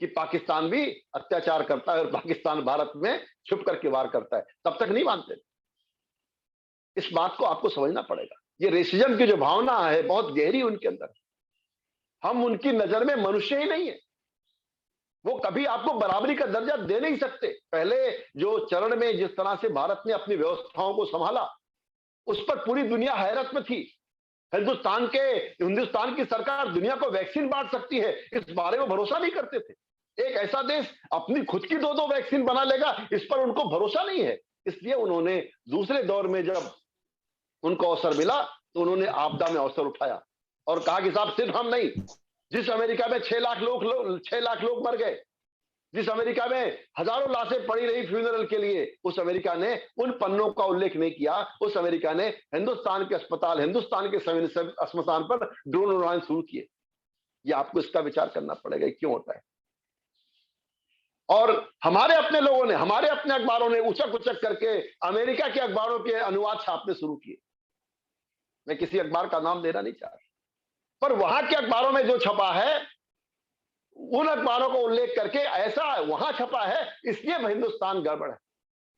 कि पाकिस्तान भी अत्याचार करता है और पाकिस्तान भारत में छुप करके वार करता है। तब तक नहीं मानते। इस बात को आपको समझना पड़ेगा। ये रेसिज्म की जो भावना है बहुत गहरी उनके अंदर। हम उनकी नजर में मनुष्य ही नहीं है। वो कभी आपको बराबरी का दर्जा दे नहीं सकते। पहले जो चरण में जिस तरह से भारत ने अपनी व्यवस्थाओं को संभाला, उस पर पूरी दुनिया हैरत में थी। हिंदुस्तान की सरकार दुनिया को वैक्सीन बांट सकती है, इस बारे में भरोसा नहीं करते थे। एक ऐसा देश अपनी खुद की दो वैक्सीन बना लेगा, इस पर उनको भरोसा नहीं है। इसलिए उन्होंने दूसरे दौर में जब उनको अवसर मिला तो उन्होंने आपदा में अवसर उठाया और कहा कि साहब सिर्फ हम नहीं, जिस अमेरिका में 6 लाख लोग मर गए, जिस अमेरिका में हजारों लाशें पड़ी रही फ्यूनरल के लिए, उस अमेरिका ने उन पन्नों का उल्लेख नहीं किया। उस अमेरिका ने हिंदुस्तान के अस्पताल, हिंदुस्तान के श्मशान पर ड्रोन उड़ाने शुरू किए। ये आपको इसका विचार करना पड़ेगा क्यों होता है। और हमारे अपने लोगों ने, हमारे अपने अखबारों ने उचक उचक करके अमेरिका के अखबारों के अनुवाद छापने शुरू किए। मैं किसी अखबार का नाम लेना नहीं चाह रहा, पर वहां के अखबारों में जो छपा है उन अखबारों को उल्लेख करके ऐसा वहां छपा है इसलिए हिंदुस्तान गड़बड़ है।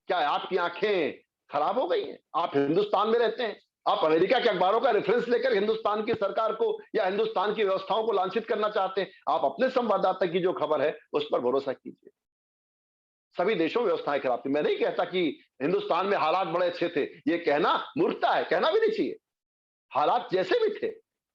क्या आपकी आंखें खराब हो गई हैं? आप हिंदुस्तान में रहते हैं, आप अमेरिका के अखबारों का रेफरेंस लेकर हिंदुस्तान की सरकार को या हिंदुस्तान की व्यवस्थाओं को लांछित करना चाहते हैं। आप अपने संवाददाता की जो खबर है उस पर भरोसा कीजिए। सभी देशों में व्यवस्थाएं खराब थी। मैं नहीं कहता कि हिंदुस्तान में हालात बड़े अच्छे थे, ये कहना मूर्खता है, कहना भी नहीं चाहिए। हालात जैसे भी थे,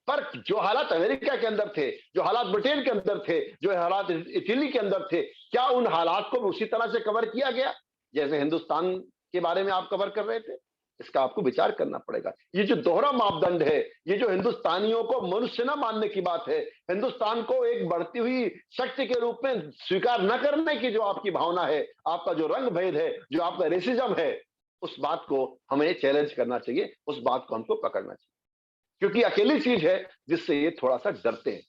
पर जो हालात अमेरिका के अंदर थे, जो हालात ब्रिटेन के अंदर थे, जो हालात इटली के अंदर थे, क्या उन हालात को उसी तरह से कवर किया गया जैसे हिंदुस्तान के बारे में आप कवर कर रहे थे? इसका आपको विचार करना पड़ेगा। ये जो दोहरा मापदंड है, ये जो हिंदुस्तानियों को मनुष्य न मानने की बात है, हिंदुस्तान को एक बढ़ती हुई शक्ति के रूप में स्वीकार न करने की जो आपकी भावना है, आपका जो रंग भेद है, जो आपका रेसिज्म है, उस बात को हमें चैलेंज करना चाहिए, उस बात को हमको पकड़ना चाहिए। क्योंकि अकेली चीज है जिससे ये थोड़ा सा डरते हैं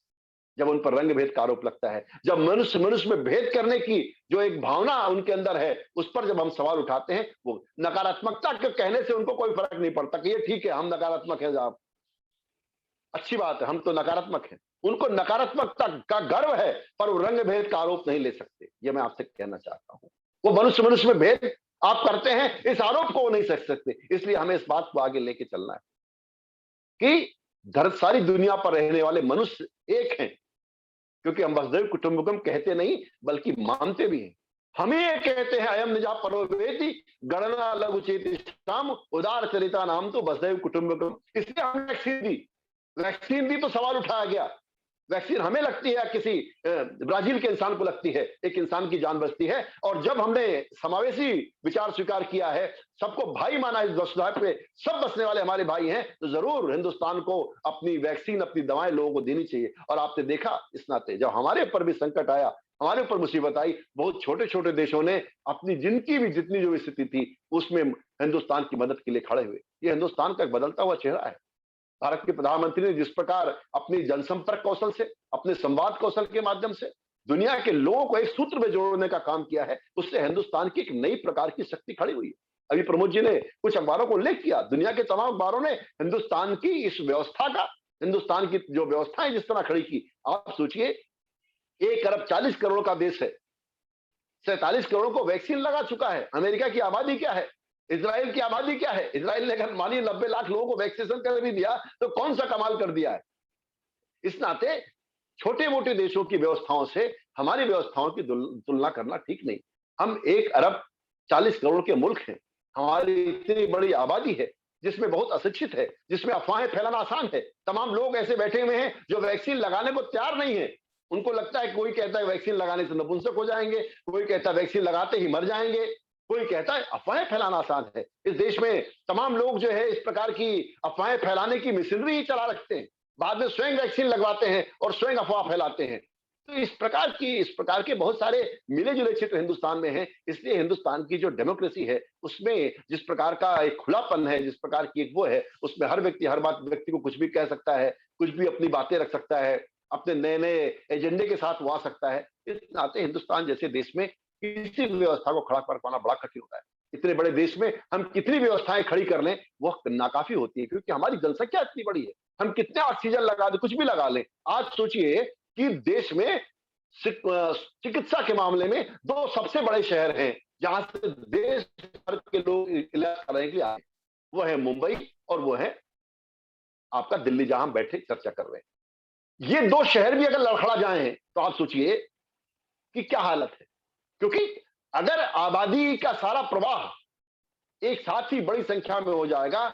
जब उन पर रंग भेद का आरोप लगता है, जब मनुष्य मनुष्य में भेद करने की जो एक भावना उनके अंदर है उस पर जब हम सवाल उठाते हैं, वो नकारात्मकता के कहने से उनको कोई फर्क नहीं पड़ता कि ये ठीक है हम नकारात्मक है, आप अच्छी बात है, हम तो नकारात्मक हैं। उनको नकारात्मकता का गर्व है पर वो रंग भेद का आरोप नहीं ले सकते। ये मैं आपसे कहना चाहता हूं। वो मनुष्य मनुष्य में भेद आप करते हैं, इस आरोप को वो नहीं सक सकते। इसलिए हमें इस बात को आगे लेके चलना है कि सारी दुनिया पर रहने वाले मनुष्य एक हैं, क्योंकि हम वसुधैव कुटुंबकम कहते नहीं बल्कि मानते भी हैं। हम ये कहते हैं अयम निजा परोवेति गणना लघु चेतिष्टाम उदार चरिता नाम तो वसुधैव कुटुंबकम। इसलिए हमने वैक्सीन दी तो सवाल उठाया गया। वैक्सीन हमें लगती है, किसी ब्राजील के इंसान को लगती है, एक इंसान की जान बचती है। और जब हमने समावेशी विचार स्वीकार किया है, सबको भाई माना इस वसुधा पे, सब बसने वाले हमारे भाई हैं, तो जरूर हिंदुस्तान को अपनी वैक्सीन, अपनी दवाएं लोगों को देनी चाहिए। और आपने देखा इस नाते जब हमारे ऊपर भी संकट आया, हमारे ऊपर मुसीबत आई, बहुत छोटे छोटे देशों ने अपनी जिनकी भी जितनी जो स्थिति थी उसमें हिंदुस्तान की मदद के लिए खड़े हुए। ये हिंदुस्तान का एक बदलता हुआ चेहरा है। भारत के प्रधानमंत्री ने जिस प्रकार अपनी जनसंपर्क कौशल से, अपने संवाद कौशल के माध्यम से दुनिया के लोगों को एक सूत्र में जोड़ने का काम किया है, उससे हिंदुस्तान की एक नई प्रकार की शक्ति खड़ी हुई है। अभी प्रमोद जी ने कुछ अखबारों को उल्लेख किया, दुनिया के तमाम अखबारों ने हिंदुस्तान की इस व्यवस्था का, हिंदुस्तान की जो व्यवस्था है जिस तरह खड़ी की। आप सोचिए 1 अरब 40 करोड़ का देश है, 47 करोड़ को वैक्सीन लगा चुका है। अमेरिका की आबादी क्या है, इजराइल की आबादी क्या है? इजराइल ने अगर मानिए 90 लाख लोगों को वैक्सीनेशन कर भी दिया तो कौन सा कमाल कर दिया है। इस नाते छोटे मोटे देशों की व्यवस्थाओं से हमारी व्यवस्थाओं की तुलना करना ठीक नहीं। हम 1 अरब 40 करोड़ के मुल्क हैं, हमारी इतनी बड़ी आबादी है जिसमें बहुत अशिक्षित है, जिसमें अफवाहें फैलाना आसान है। तमाम लोग ऐसे बैठे हुए हैं जो वैक्सीन लगाने को तैयार नहीं है। उनको लगता है, कोई कहता है वैक्सीन लगाने से नपुंसक हो जाएंगे, कोई कहता है वैक्सीन लगाते ही मर जाएंगे, कोई कहता है अफवाहें फैलाना आसान है। इस देश में तमाम लोग जो है इस प्रकार की अफवाहें फैलाने की मशीनरी ही चला रखते हैं, बाद में स्वयं वैक्सीन लगवाते हैं और स्वयं अफवाह फैलाते हैं। तो इस प्रकार के बहुत सारे मिले जुले क्षेत्र हिंदुस्तान में हैं। इसलिए हिंदुस्तान की जो डेमोक्रेसी है उसमें जिस प्रकार का एक खुलापन है, जिस प्रकार की एक वो है, उसमें हर व्यक्ति को कुछ भी कह सकता है, कुछ भी अपनी बातें रख सकता है, अपने नए नए एजेंडे के साथ वो आ सकता है। इस नाते हिंदुस्तान जैसे देश में किसी भी व्यवस्था को खड़ा कर पाना बड़ा कठिन होता है। इतने बड़े देश में हम कितनी व्यवस्थाएं खड़ी कर लें वो नाकाफी होती है, क्योंकि हमारी जनसंख्या इतनी बड़ी है। हम कितने ऑक्सीजन लगा दें, कुछ भी लगा लें। आज सोचिए कि देश में चिकित्सा के मामले में 2 सबसे बड़े शहर हैं जहां से देश भर के लोग इलाज कराने के लिए आए, वो है मुंबई और वो है आपका दिल्ली, जहां हम बैठे चर्चा कर रहे हैं। ये 2 शहर भी अगर लड़खड़ा जाएं तो आप सोचिए कि क्या हालत है। क्योंकि अगर आबादी का सारा प्रवाह एक साथ ही बड़ी संख्या में हो जाएगा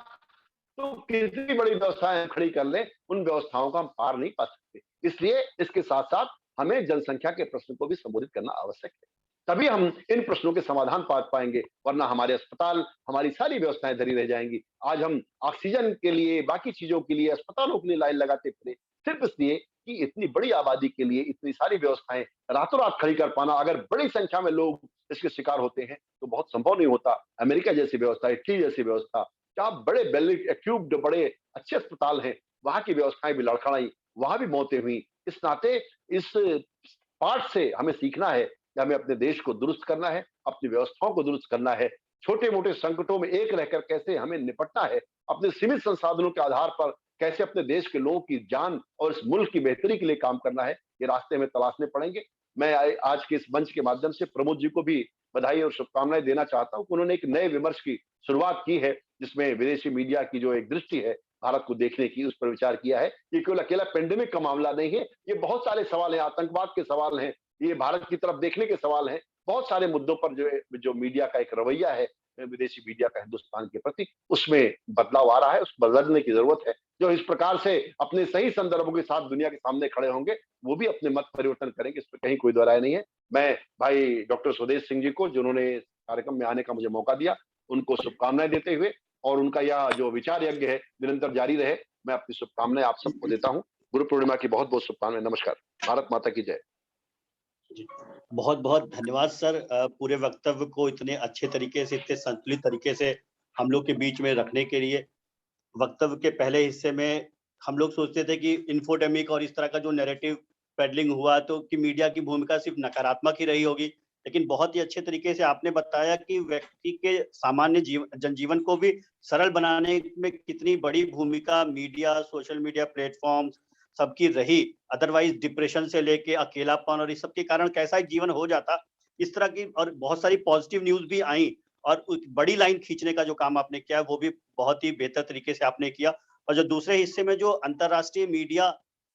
तो कितनी बड़ी व्यवस्थाएं खड़ी कर लें, उन व्यवस्थाओं का हम पार नहीं पा सकते। इसलिए इसके साथ साथ हमें जनसंख्या के प्रश्न को भी संबोधित करना आवश्यक है, तभी हम इन प्रश्नों के समाधान पा पाएंगे। वरना हमारे अस्पताल, हमारी सारी व्यवस्थाएं धरी रह जाएंगी। आज हम ऑक्सीजन के लिए, बाकी चीजों के लिए, अस्पतालों के लिए लाइन लगाते फिरे, सिर्फ इसलिए कि इतनी बड़ी आबादी के लिए इतनी सारी व्यवस्थाएं रातों रात खड़ी कर पाना, अगर बड़ी संख्या में लोग इसके शिकार होते हैं तो बहुत संभव नहीं होता। अमेरिका जैसी व्यवस्था, इटली जैसी व्यवस्था, क्या बड़े वेल इक्विप्ड, बड़े अच्छे अस्पताल हैं, वहां की व्यवस्थाएं भी लड़खड़ाई, वहां भी मौतें हुई। इस नाते इस पाठ से हमें सीखना है कि हमें अपने देश को दुरुस्त करना है, अपनी व्यवस्थाओं को दुरुस्त करना है, छोटे मोटे संकटों में एक रहकर कैसे हमें निपटना है, अपने सीमित संसाधनों के आधार पर कैसे अपने देश के लोगों की जान और इस मुल्क की बेहतरी के लिए काम करना है, ये रास्ते हमें तलाशने पड़ेंगे। मैं आज के इस मंच के माध्यम से प्रमोद जी को भी बधाई और शुभकामनाएं देना चाहता हूं कि उन्होंने एक नए विमर्श की शुरुआत की है, जिसमें विदेशी मीडिया की जो एक दृष्टि है भारत को देखने की, उस पर विचार किया है। ये केवल अकेला पेंडेमिक का मामला नहीं है, ये बहुत सारे सवाल हैं, आतंकवाद के सवाल हैं, ये भारत की तरफ देखने के सवाल हैं। बहुत सारे मुद्दों पर जो मीडिया का एक रवैया है, विदेशी मीडिया का हिंदुस्तान के प्रति, उसमें बदलाव आ रहा है, उस बदलने की जरूरत है। जो इस प्रकार से अपने सही संदर्भों के साथ दुनिया के सामने खड़े होंगे, वो भी अपने मत परिवर्तन करेंगे, इस पर कहीं कोई दो राय नहीं है। मैं भाई डॉक्टर स्वदेश सिंह जी को, जिन्होंने कार्यक्रम में आने का मुझे मौका दिया, उनको शुभकामनाएं देते हुए, और उनका यह जो विचार यज्ञ है निरंतर जारी रहे, मैं अपनी शुभकामनाएं आप सबको देता हूं। गुरु पूर्णिमा की बहुत बहुत शुभकामनाएं। नमस्कार। भारत माता की जय। बहुत बहुत धन्यवाद सर, पूरे वक्तव्य को इतने अच्छे तरीके से, इतने संतुलित तरीके से हम लोग के बीच में रखने के लिए। वक्तव्य के पहले हिस्से में हम लोग सोचते थे कि इन्फोडेमिक और इस तरह का जो नैरेटिव पेडलिंग हुआ तो कि मीडिया की भूमिका सिर्फ नकारात्मक ही रही होगी, लेकिन बहुत ही अच्छे तरीके से आपने बताया कि व्यक्ति के सामान्य जनजीवन को भी सरल बनाने में कितनी बड़ी भूमिका मीडिया, सोशल मीडिया प्लेटफॉर्म सबकी रही। अदरवाइज डिप्रेशन से लेके अकेलापन और इस सब के कारण कैसा एक जीवन हो जाता, इस तरह की और बहुत सारी पॉजिटिव न्यूज भी आई, और बड़ी लाइन खींचने का जो काम आपने किया वो भी बहुत ही बेहतर तरीके से आपने किया। और जो दूसरे हिस्से में जो अंतरराष्ट्रीय मीडिया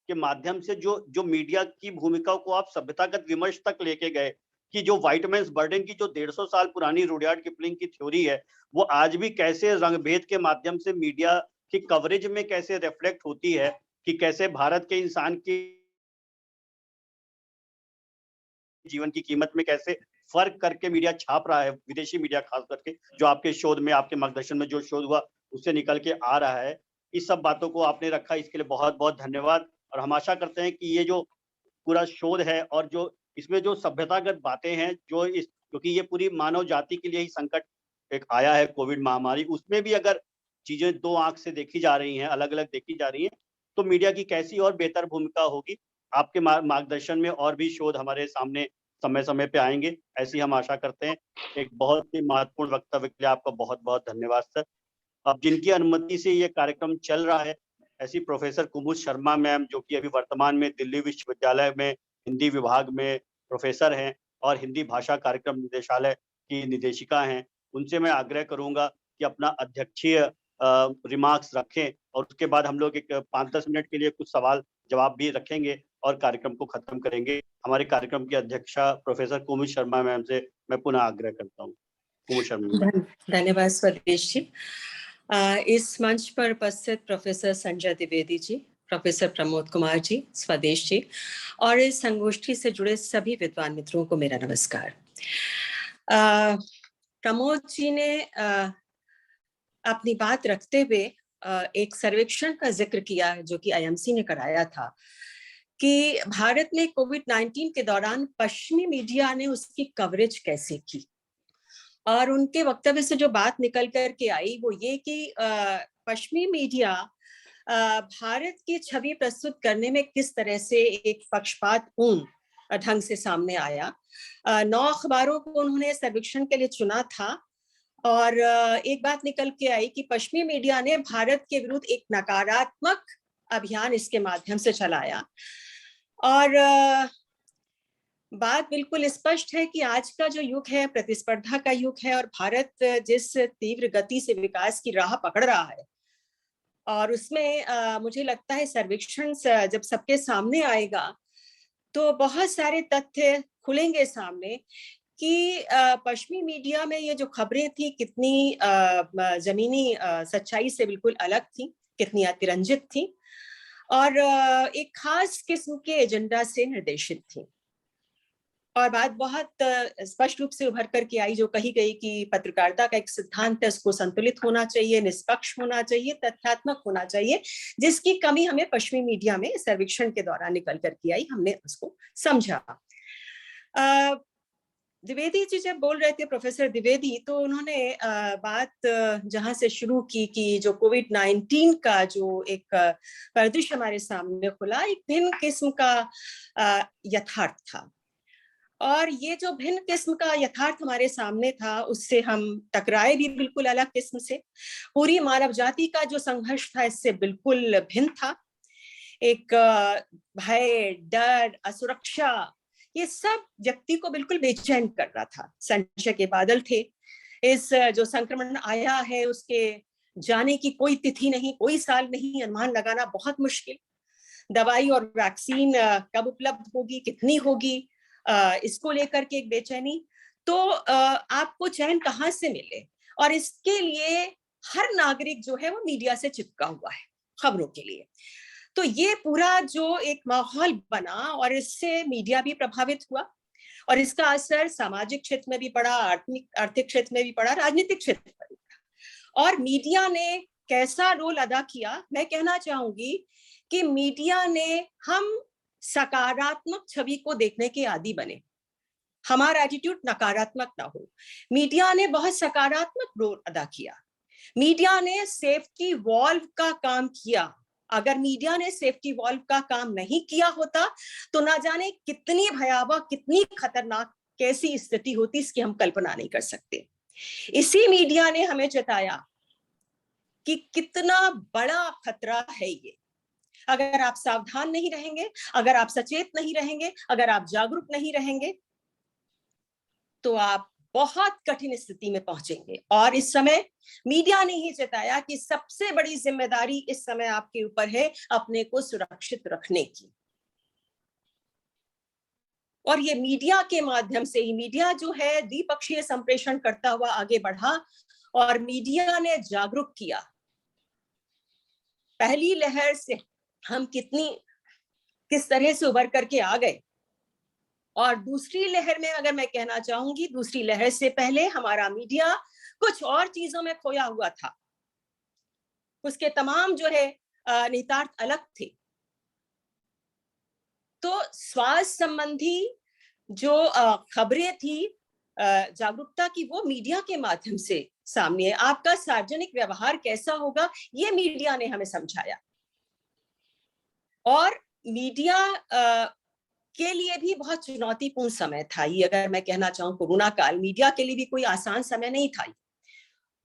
के माध्यम से जो मीडिया की भूमिका को आप सभ्यतागत विमर्श तक लेके गए, कि जो व्हाइट मैन्स बर्डन की जो 150 साल पुरानी रुडयार्ड किपलिंग की थ्योरी है, वो आज भी कैसे रंगभेद के माध्यम से मीडिया की कवरेज में कैसे रिफ्लेक्ट होती है, कि कैसे भारत के इंसान की जीवन की कीमत में कैसे फर्क करके मीडिया छाप रहा है, विदेशी मीडिया खास करके, जो आपके शोध में, आपके मार्गदर्शन में जो शोध हुआ उससे निकल के आ रहा है। इस सब बातों को आपने रखा, इसके लिए बहुत बहुत धन्यवाद। और हम आशा करते हैं कि ये जो पूरा शोध है और जो इसमें जो सभ्यतागत बातें हैं, जो इस क्योंकि ये पूरी मानव जाति के लिए ही संकट एक आया है, कोविड महामारी, उसमें भी अगर चीजें दो आंख से देखी जा रही हैं, अलग अलग देखी जा रही हैं, तो मीडिया की कैसी और बेहतर भूमिका होगी। आपके मार्गदर्शन में और भी शोध हमारे सामने समय समय पे आएंगे, ऐसी हम आशा करते हैं। एक बहुत ही महत्वपूर्ण वक्तव्य के लिए आपका बहुत बहुत धन्यवाद सर। अब जिनकी अनुमति से ये कार्यक्रम चल रहा है, ऐसी प्रोफेसर कुमुद शर्मा मैम, जो कि अभी वर्तमान में दिल्ली विश्वविद्यालय में हिंदी विभाग में प्रोफेसर हैं और हिंदी भाषा कार्यक्रम निदेशालय की निदेशिका हैं, उनसे मैं आग्रह करूंगा कि अपना अध्यक्षीय रिमार्क्स रखें, और उसके बाद हम लोग एक 5-10 मिनट के लिए कुछ सवाल जवाब भी रखेंगे और कार्यक्रम को खत्म करेंगे। हमारे कार्यक्रम की अध्यक्षा प्रोफेसर कुमुद शर्मा मैम से मैं पुनः आग्रह करता हूँ। कुमुद शर्मा मैम। धन्यवाद स्वदेश जी। इस मंच पर उपस्थित प्रोफेसर संजय द्विवेदी जी, प्रोफेसर प्रमोद कुमार जी, स्वदेश जी और इस संगोष्ठी से जुड़े सभी विद्वान मित्रों को मेरा नमस्कार। प्रमोद जी ने अपनी बात रखते हुए एक सर्वेक्षण का जिक्र किया जो कि आईएमसी ने कराया था, कि भारत में कोविड-19 के दौरान पश्चिमी मीडिया ने उसकी कवरेज कैसे की। और उनके वक्तव्य से जो बात निकल कर के आई वो ये कि पश्चिमी मीडिया भारत की छवि प्रस्तुत करने में किस तरह से एक पक्षपातपूर्ण ढंग से सामने आया। 9 अखबारों को उन्होंने सर्वेक्षण के लिए चुना था, और एक बात निकल के आई कि पश्चिमी मीडिया ने भारत के विरुद्ध एक नकारात्मक अभियान इसके माध्यम से चलाया। और बात बिल्कुल स्पष्ट है कि आज का जो युग है प्रतिस्पर्धा का युग है, और भारत जिस तीव्र गति से विकास की राह पकड़ रहा है, और उसमें मुझे लगता है सर्वेक्षण जब सबके सामने आएगा तो बहुत सारे तथ्य खुलेंगे सामने कि पश्चिमी मीडिया में ये जो खबरें थी कितनी जमीनी सच्चाई से बिल्कुल अलग थी, कितनी अतिरंजित थी, और एक खास किस्म के एजेंडा से निर्देशित थी। और बात बहुत स्पष्ट रूप से उभर कर के आई जो कही गई कि पत्रकारिता का एक सिद्धांत है, उसको संतुलित होना चाहिए, निष्पक्ष होना चाहिए, तथ्यात्मक होना चाहिए, जिसकी कमी हमें पश्चिमी मीडिया में सर्वेक्षण के दौरान निकल कर के आई, हमने उसको समझा। द्विवेदी जी जब बोल रहे थे, प्रोफेसर द्विवेदी, तो उन्होंने बात जहां से शुरू की कि जो कोविड-19 का जो एक परिदृश्य हमारे सामने खुला, एक भिन्न किस्म का यथार्थ था। और ये जो भिन्न किस्म का यथार्थ हमारे सामने था, उससे हम टकराए भी बिल्कुल अलग किस्म से। पूरी मानव जाति का जो संघर्ष था इससे बिल्कुल भिन्न था। एक भय, डर, असुरक्षा, ये सब व्यक्ति को बिल्कुल बेचैन कर रहा था। संशय के बादल थे। इस जो संक्रमण आया है उसके जाने की कोई तिथि नहीं, कोई साल नहीं, अनुमान लगाना बहुत मुश्किल। दवाई और वैक्सीन कब उपलब्ध होगी, कितनी होगी, इसको लेकर के एक बेचैनी। तो आपको चैन कहाँ से मिले? और इसके लिए हर नागरिक जो है वो मीडिया से चिपका हुआ है खबरों के लिए। तो ये पूरा जो एक माहौल बना और इससे मीडिया भी प्रभावित हुआ और इसका असर सामाजिक क्षेत्र में भी पड़ा, आर्थिक क्षेत्र में भी पड़ा, राजनीतिक क्षेत्र में भी पड़ा। और मीडिया ने कैसा रोल अदा किया, मैं कहना चाहूंगी कि मीडिया ने हम सकारात्मक छवि को देखने के आदी बने, हमारा एटीट्यूड नकारात्मक ना हो। मीडिया ने बहुत सकारात्मक रोल अदा किया। मीडिया ने सेफ्टी वॉल्व का काम किया। अगर मीडिया ने सेफ्टी वॉल्व का काम नहीं किया होता तो ना जाने कितनी भयावह, कितनी खतरनाक, कैसी स्थिति होती, इसकी हम कल्पना नहीं कर सकते। इसी मीडिया ने हमें चेताया कि कितना बड़ा खतरा है ये। अगर आप सावधान नहीं रहेंगे, अगर आप सचेत नहीं रहेंगे, अगर आप जागरूक नहीं रहेंगे तो आप बहुत कठिन स्थिति में पहुंचेंगे। और इस समय मीडिया ने ही चेताया कि सबसे बड़ी जिम्मेदारी इस समय आपके ऊपर है अपने को सुरक्षित रखने की। और ये मीडिया के माध्यम से ही, मीडिया जो है द्विपक्षीय संप्रेषण करता हुआ आगे बढ़ा और मीडिया ने जागरूक किया। पहली लहर से हम किस तरह से उभर करके आ गए, और दूसरी लहर में अगर मैं कहना चाहूंगी, दूसरी लहर से पहले हमारा मीडिया कुछ और चीजों में खोया हुआ था। उसके तमाम जो है निहितार्थ अलग थे। तो स्वास्थ्य संबंधी जो खबरें थी जागरूकता की, वो मीडिया के माध्यम से सामने है। आपका सार्वजनिक व्यवहार कैसा होगा, ये मीडिया ने हमें समझाया। और मीडिया के लिए भी बहुत चुनौतीपूर्ण समय था ये। अगर मैं कहना चाहूँ, कोरोना काल मीडिया के लिए भी कोई आसान समय नहीं था।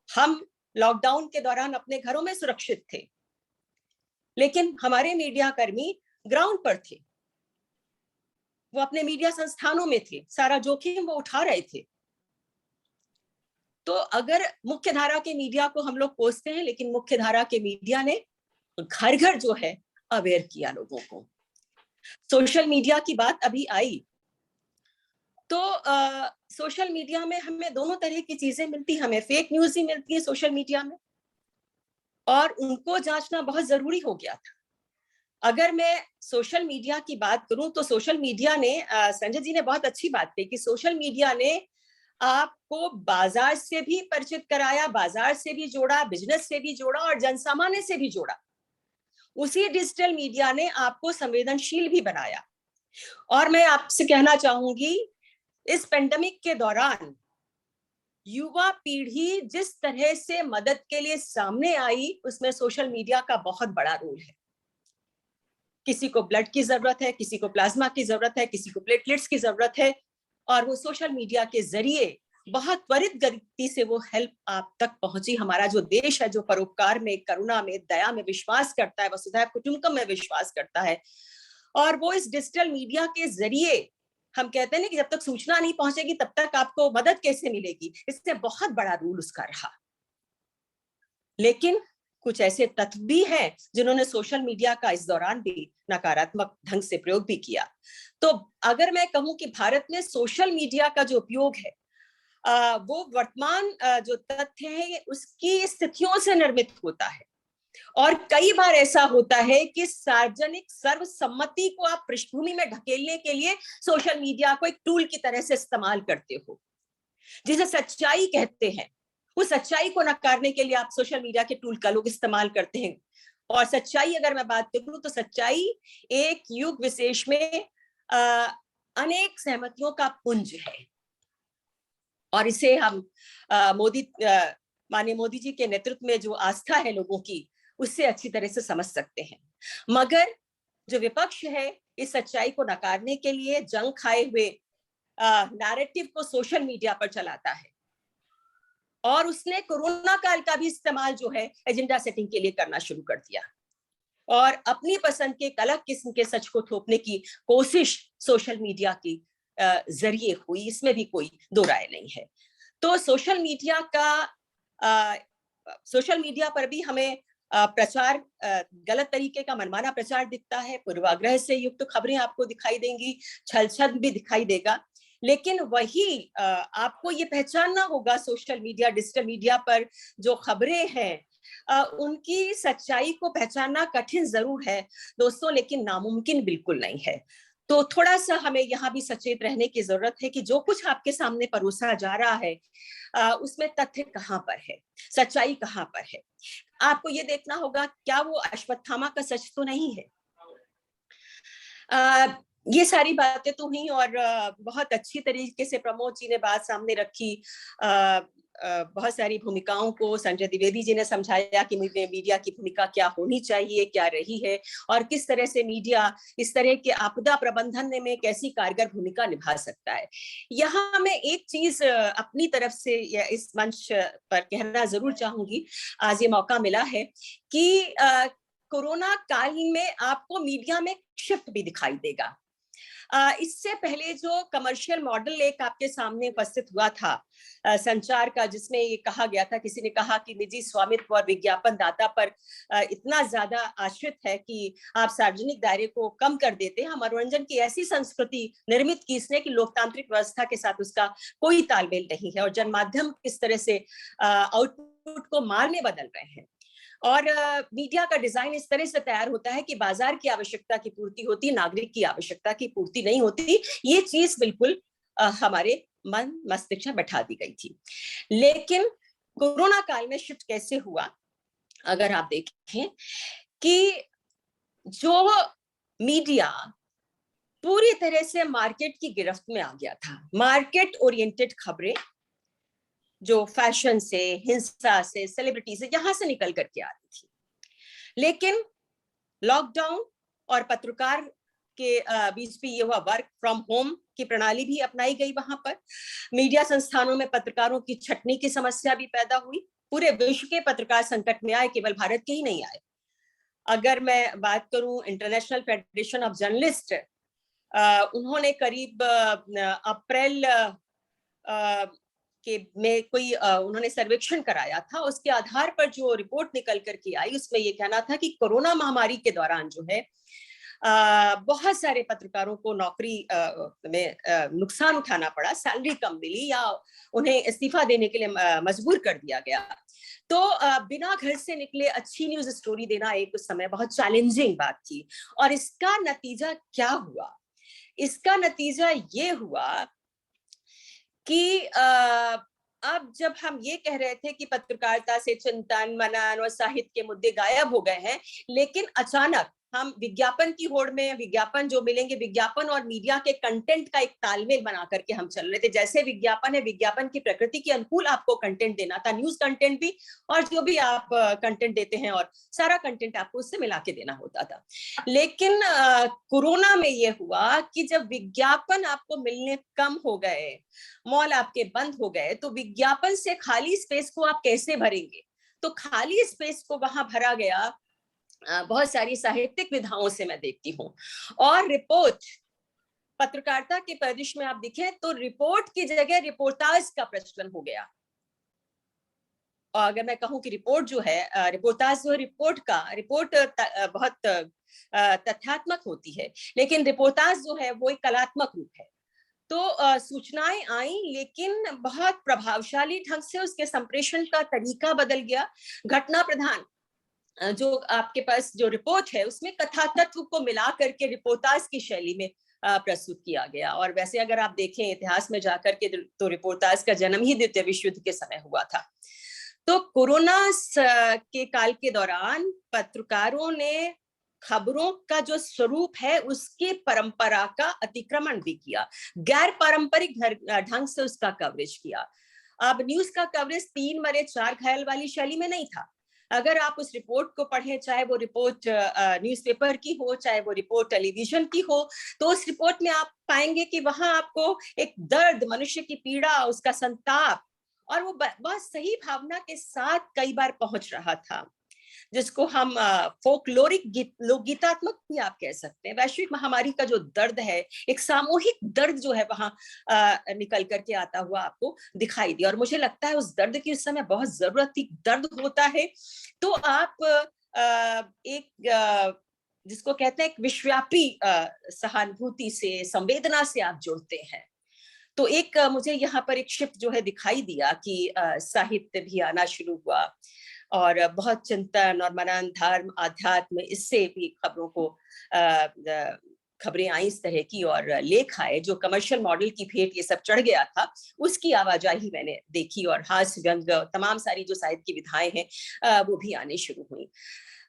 हम लॉकडाउन के दौरान अपने घरों में सुरक्षित थे, लेकिन हमारे मीडिया कर्मी ग्राउंड पर थे, वो अपने मीडिया संस्थानों में थे, सारा जोखिम वो उठा रहे थे। तो अगर मुख्य धारा के मीडिया को हम लोग कोसते हैं, लेकिन मुख्य धारा के मीडिया ने घर घर जो है अवेयर किया लोगों को। सोशल मीडिया की बात अभी आई तो सोशल मीडिया में हमें दोनों तरह की चीजें मिलती, हमें फेक न्यूज ही मिलती है सोशल मीडिया में, और उनको जांचना बहुत जरूरी हो गया था। अगर मैं सोशल मीडिया की बात करूं तो सोशल मीडिया ने, संजय जी ने बहुत अच्छी बात कही कि सोशल मीडिया ने आपको बाजार से भी परिचित कराया, बाजार से भी जोड़ा, बिजनेस से भी जोड़ा और जनसामान्य से भी जोड़ा। उसी डिजिटल मीडिया ने आपको संवेदनशील भी बनाया। और मैं आपसे कहना चाहूंगी, इस पेंडेमिक के दौरान युवा पीढ़ी जिस तरह से मदद के लिए सामने आई, उसमें सोशल मीडिया का बहुत बड़ा रोल है। किसी को ब्लड की जरूरत है, किसी को प्लाज्मा की जरूरत है, किसी को प्लेटलेट्स की जरूरत है, और वो सोशल मीडिया के जरिए बहुत त्वरित गति से वो हेल्प आप तक पहुंची। हमारा जो देश है, जो परोपकार में, करुणा में, दया में विश्वास करता है, वसुधैव कुटुंबकम में विश्वास करता है, और वो इस डिजिटल मीडिया के जरिए, हम कहते हैं ना कि जब तक सूचना नहीं पहुंचेगी तब तक आपको मदद कैसे मिलेगी, इससे बहुत बड़ा रोल उसका रहा। लेकिन कुछ ऐसे तत्व भी हैं जिन्होंने सोशल मीडिया का इस दौरान भी नकारात्मक ढंग से प्रयोग भी किया। तो अगर मैं कहूं कि भारत में सोशल मीडिया का जो उपयोग है वो वर्तमान जो तथ्य है उसकी स्थितियों से निर्मित होता है, और कई बार ऐसा होता है कि सार्वजनिक सर्वसम्मति को आप पृष्ठभूमि में ढकेलने के लिए सोशल मीडिया को एक टूल की तरह से इस्तेमाल करते हो, जिसे सच्चाई कहते हैं। उस सच्चाई को नकारने के लिए आप सोशल मीडिया के टूल का लोग इस्तेमाल करते हैं। और सच्चाई अगर मैं बात करूं तो सच्चाई एक युग विशेष में अनेक सहमतियों का पुंज है, और इसे हम माननीय मोदी जी के नेतृत्व में जो आस्था है लोगों की, उससे अच्छी तरह से समझ सकते हैं। मगर जो विपक्ष है, इस सच्चाई को नकारने के लिए जंग खाए हुए नैरेटिव को सोशल मीडिया पर चलाता है, और उसने कोरोना काल का भी इस्तेमाल जो है एजेंडा सेटिंग के लिए करना शुरू कर दिया और अपनी पसंद के एक अलग किस्म के सच को थोपने की कोशिश सोशल मीडिया की जरिए हुई, इसमें भी कोई दो राय नहीं है। तो सोशल मीडिया पर भी हमें प्रचार, गलत तरीके का मनमाना प्रचार दिखता है, पूर्वाग्रह से युक्त खबरें आपको दिखाई देंगी, छल भी दिखाई देगा। लेकिन वही आपको ये पहचानना होगा सोशल मीडिया, डिजिटल मीडिया पर जो खबरें हैं उनकी सच्चाई को पहचानना कठिन जरूर है दोस्तों, लेकिन नामुमकिन बिल्कुल नहीं है। तो थोड़ा सा हमें यहाँ भी सचेत रहने की जरूरत है कि जो कुछ आपके सामने परोसा जा रहा है उसमें तथ्य कहाँ पर है, सच्चाई कहाँ पर है। आपको ये देखना होगा क्या वो अश्वत्थामा का सच तो नहीं है। ये सारी बातें तो हुई और बहुत अच्छी तरीके से प्रमोद जी ने बात सामने रखी। बहुत सारी भूमिकाओं को संजय द्विवेदी जी ने समझाया कि मीडिया की भूमिका क्या होनी चाहिए, क्या रही है, और किस तरह से मीडिया इस तरह के आपदा प्रबंधन में कैसी कारगर भूमिका निभा सकता है। यहाँ मैं एक चीज अपनी तरफ से इस मंच पर कहना जरूर चाहूंगी, आज ये मौका मिला है कि कोरोना काल में आपको मीडिया में शिफ्ट भी दिखाई देगा। इससे पहले जो कमर्शियल मॉडल एक आपके सामने उपस्थित हुआ था संचार का, जिसमें ये कहा गया था, किसी ने कहा कि निजी स्वामित्व और विज्ञापन दाता पर इतना ज्यादा आश्रित है कि आप सार्वजनिक दायरे को कम कर देते हैं। मनोरंजन की ऐसी संस्कृति निर्मित की इसने कि लोकतांत्रिक व्यवस्था के साथ उसका कोई तालमेल नहीं है और जनमाध्यम किस तरह से आउटपुट को माल में बदल रहे हैं। और मीडिया का डिजाइन इस तरह से तैयार होता है कि बाजार की आवश्यकता की पूर्ति होती, नागरिक की आवश्यकता की पूर्ति नहीं होती। ये चीज बिल्कुल हमारे मन मस्तिष्क में बैठा दी गई थी। लेकिन कोरोना काल में शिफ्ट कैसे हुआ, अगर आप देखें कि जो मीडिया पूरी तरह से मार्केट की गिरफ्त में आ गया था, मार्केट ओरिएंटेड खबरें जो फैशन से, हिंसा से, सेलिब्रिटी से, यहां से निकल करके आ रही थी। लेकिन लॉकडाउन और पत्रकार के बीच भी ये हुआ, वर्क फ्रॉम होम की प्रणाली भी अपनाई गई। वहां पर मीडिया संस्थानों में पत्रकारों की छटनी की समस्या भी पैदा हुई। पूरे विश्व के पत्रकार संकट में आए, केवल भारत के ही नहीं आए। अगर मैं बात करूं इंटरनेशनल फेडरेशन ऑफ जर्नलिस्ट, उन्होंने करीब अप्रैल के में कोई उन्होंने सर्वेक्षण कराया था, उसके आधार पर जो रिपोर्ट निकल कर के आई उसमें ये कहना था कि कोरोना महामारी के दौरान जो है बहुत सारे पत्रकारों को नौकरी में नुकसान उठाना पड़ा, सैलरी कम मिली या उन्हें इस्तीफा देने के लिए मजबूर कर दिया गया। तो बिना घर से निकले अच्छी न्यूज स्टोरी देना एक उस समय बहुत चैलेंजिंग बात थी। और इसका नतीजा क्या हुआ? इसका नतीजा ये हुआ कि अब जब हम ये कह रहे थे कि पत्रकारिता से चिंतन, मनन और साहित्य के मुद्दे गायब हो गए हैं, लेकिन अचानक हम विज्ञापन की होड़ में, विज्ञापन जो मिलेंगे, विज्ञापन और मीडिया के कंटेंट का एक तालमेल बना करके हम चल रहे थे। जैसे विज्ञापन है, विज्ञापन की प्रकृति के अनुकूल आपको कंटेंट देना था, न्यूज कंटेंट भी, और जो भी आप कंटेंट देते हैं और सारा कंटेंट आपको उससे मिला के देना होता था। लेकिन कोरोना में ये हुआ कि जब विज्ञापन आपको मिलने कम हो गए, मॉल आपके बंद हो गए, तो विज्ञापन से खाली स्पेस को आप कैसे भरेंगे? तो खाली स्पेस को वहां भरा गया बहुत सारी साहित्यिक विधाओं से, मैं देखती हूँ। और रिपोर्ट, पत्रकारिता के परिदृश्य में आप देखें तो रिपोर्ट की जगह रिपोर्टाज का प्रचलन हो गया। और अगर मैं कहूँ कि रिपोर्ट जो है, रिपोर्टाज जो है, रिपोर्ट बहुत तथ्यात्मक होती है, लेकिन रिपोर्टाज जो है वो एक कलात्मक रूप है। तो सूचनाएं आई, लेकिन बहुत प्रभावशाली ढंग से उसके संप्रेषण का तरीका बदल गया। घटना प्रधान जो आपके पास जो रिपोर्ट है उसमें कथा तत्व को मिला करके रिपोर्टाज की शैली में प्रस्तुत किया गया। और वैसे अगर आप देखें इतिहास में जाकर के, तो रिपोर्टाज का जन्म ही द्वितीय विश्व युद्ध के समय हुआ था। तो कोरोना के काल के दौरान पत्रकारों ने खबरों का जो स्वरूप है उसकी परंपरा का अतिक्रमण भी किया, गैर पारंपरिक ढंग से उसका कवरेज किया। अब न्यूज का कवरेज 3 मरे 4 घायल वाली शैली में नहीं था, अगर आप उस रिपोर्ट को पढ़ें, चाहे वो रिपोर्ट न्यूज़पेपर की हो, चाहे वो रिपोर्ट टेलीविजन की हो, तो उस रिपोर्ट में आप पाएंगे कि वहां आपको एक दर्द, मनुष्य की पीड़ा, उसका संताप, और वो बहुत सही भावना के साथ कई बार पहुंच रहा था, जिसको हम फोकलोरिक गीत, लोकगीतात्मक भी आप कह सकते हैं। वैश्विक महामारी का जो दर्द है, एक सामूहिक दर्द जो है वहां निकल करके आता हुआ आपको दिखाई दिया, और मुझे लगता है उस दर्द की उस समय बहुत जरूरत थी। दर्द होता है तो आप एक जिसको कहते हैं एक विश्वव्यापी सहानुभूति से, संवेदना से आप जुड़ते हैं। तो एक मुझे यहाँ पर एक शिफ्ट जो है दिखाई दिया कि साहित्य भी आना शुरू हुआ, और बहुत चिंतन और मनन, धर्म, आध्यात्म, इससे भी खबरों को खबरें आई इस तरह की, और लेख आए। जो कमर्शियल मॉडल की भेंट ये सब चढ़ गया था, उसकी आवाजाही मैंने देखी, और हास्य, व्यंग, तमाम सारी जो साहित्य की विधाएं हैं वो भी आने शुरू हुई।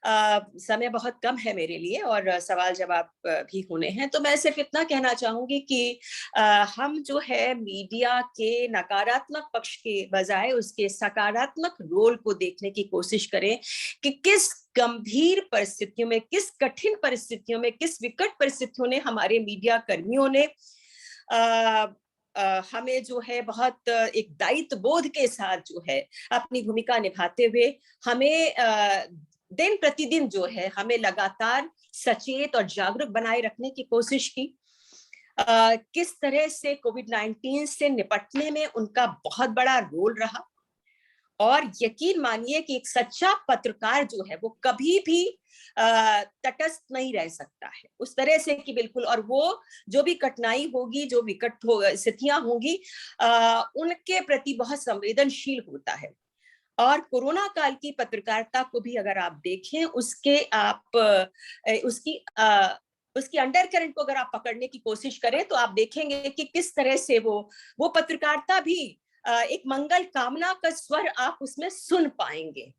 समय बहुत कम है मेरे लिए, और सवाल जवाब भी होने हैं, तो मैं सिर्फ इतना कहना चाहूंगी कि हम जो है मीडिया के नकारात्मक पक्ष के बजाय उसके सकारात्मक रोल को देखने की कोशिश करें कि किस गंभीर परिस्थितियों में, किस कठिन परिस्थितियों में, किस विकट परिस्थितियों ने हमारे मीडिया कर्मियों ने हमें जो है बहुत एक दायित्व बोध के साथ जो है अपनी भूमिका निभाते हुए हमें दिन प्रतिदिन जो है हमें लगातार सचेत और जागरूक बनाए रखने की कोशिश की। किस तरह से कोविड-19 से निपटने में उनका बहुत बड़ा रोल रहा, और यकीन मानिए कि एक सच्चा पत्रकार जो है वो कभी भी तटस्थ नहीं रह सकता है, उस तरह से कि बिल्कुल, और वो जो भी कठिनाई होगी, जो विकट स्थितियां होंगी, उनके प्रति बहुत संवेदनशील होता है। और कोरोना काल की पत्रकारिता को भी अगर आप देखें, उसके आप उसकी अंडरकरेंट को अगर आप पकड़ने की कोशिश करें, तो आप देखेंगे कि किस तरह से वो पत्रकारिता भी एक मंगल कामना का स्वर आप उसमें सुन पाएंगे,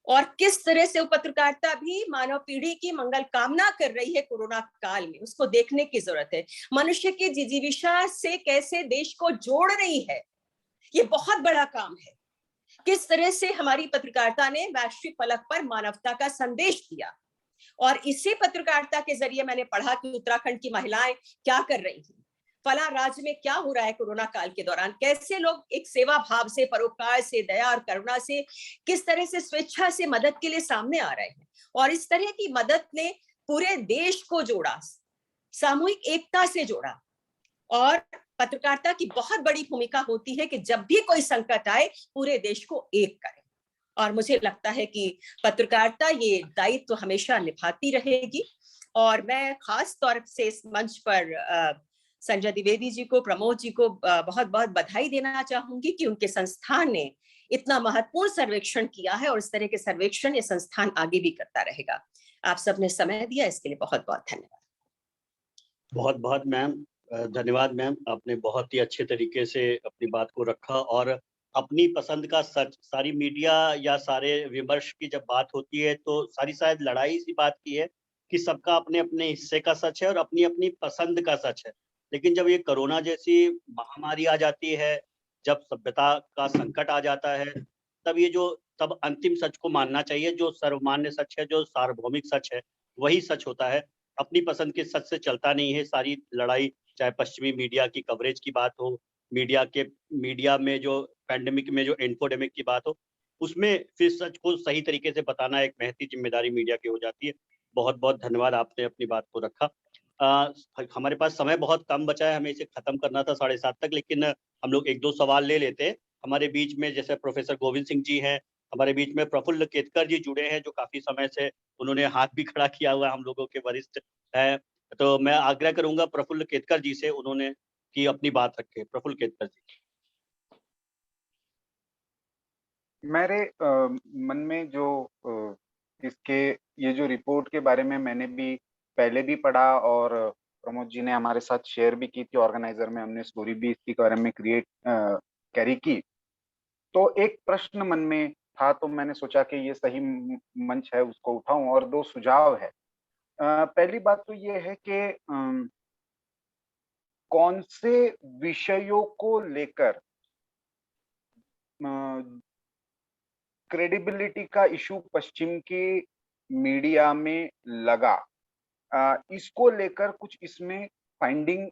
और किस तरह से वो पत्रकारिता भी मानव पीढ़ी की मंगल कामना कर रही है कोरोना काल में, उसको देखने की जरूरत है। मनुष्य की जिजीविषा से कैसे देश को जोड़ रही है, ये बहुत बड़ा काम है। किस तरह से हमारी पत्रकारिता ने वैश्विक फलक पर मानवता का संदेश दिया, और इसी पत्रकारिता के जरिए मैंने पढ़ा कि उत्तराखंड की महिलाएं क्या कर रही थी, फला राज्य में क्या हो रहा है कोरोना काल के दौरान, कैसे लोग एक सेवा भाव से, परोपकार से, दया और करुणा से, किस तरह से स्वेच्छा से मदद के लिए सामने आ रहे हैं। और इस तरह की मदद ने पूरे देश को जोड़ा, सामूहिक एकता से जोड़ा। और पत्रकारिता की बहुत बड़ी भूमिका होती है कि जब भी कोई संकट आए, पूरे देश को एक करें। और मुझे लगता है कि पत्रकारिता ये दायित्व तो हमेशा निभाती रहेगी। और मैं खास तौर से इस मंच पर संजय द्विवेदी जी को, प्रमोद जी को बहुत बहुत बधाई देना चाहूंगी कि उनके संस्थान ने इतना महत्वपूर्ण सर्वेक्षण किया है, और इस तरह के सर्वेक्षण ये संस्थान आगे भी करता रहेगा। आप सबने समय दिया, इसके लिए बहुत बहुत धन्यवाद। बहुत बहुत मैम धन्यवाद मैम, आपने बहुत ही अच्छे तरीके से अपनी बात को रखा, और अपनी पसंद का सच, सारी मीडिया या सारे विमर्श की जब बात होती है तो सारी शायद लड़ाई सी बात की है कि सबका अपने अपने हिस्से का सच है और अपनी अपनी पसंद का सच है। लेकिन जब ये कोरोना जैसी महामारी आ जाती है, जब सभ्यता का संकट आ जाता है, तब अंतिम सच को मानना चाहिए। जो सर्वमान्य सच है, जो सार्वभौमिक सच है, वही सच होता है। अपनी पसंद के सच से चलता नहीं है सारी लड़ाई। चाहे पश्चिमी मीडिया की कवरेज की बात हो, मीडिया में जो पैंडेमिक में जो इन्फोडेमिक की बात हो, उसमें फिर सच को सही तरीके से बताना एक महती जिम्मेदारी मीडिया की हो जाती है। बहुत बहुत धन्यवाद, आपने अपनी बात को रखा। हमारे पास समय बहुत कम बचा है, हमें इसे खत्म करना था 7:30 तक, लेकिन हम लोग एक दो सवाल ले लेते हैं। हमारे बीच में जैसे प्रोफेसर गोविंद सिंह जी हैं, हमारे बीच में प्रफुल्ल केतकर जी जुड़े हैं, जो काफी समय से उन्होंने हाथ भी खड़ा किया हुआ, हम लोगों के वरिष्ठ है। तो मैं आग्रह करूंगा प्रफुल्ल केतकर जी से, उन्होंने की अपनी बात रखे। प्रफुल्ल केतकर जी। मेरे मन में जो इसके ये जो रिपोर्ट के बारे में मैंने भी पहले भी पढ़ा, और प्रमोद जी ने हमारे साथ शेयर भी की थी, ऑर्गेनाइजर में हमने स्टोरी भी इसके बारे में कैरी की। तो एक प्रश्न मन में था, तो मैंने सोचा कि ये सही मंच है उसको उठाऊं, और दो सुझाव है। पहली बात तो ये है कि कौन से विषयों को लेकर क्रेडिबिलिटी का इशू पश्चिम के मीडिया में लगा, इसको लेकर कुछ इसमें फाइंडिंग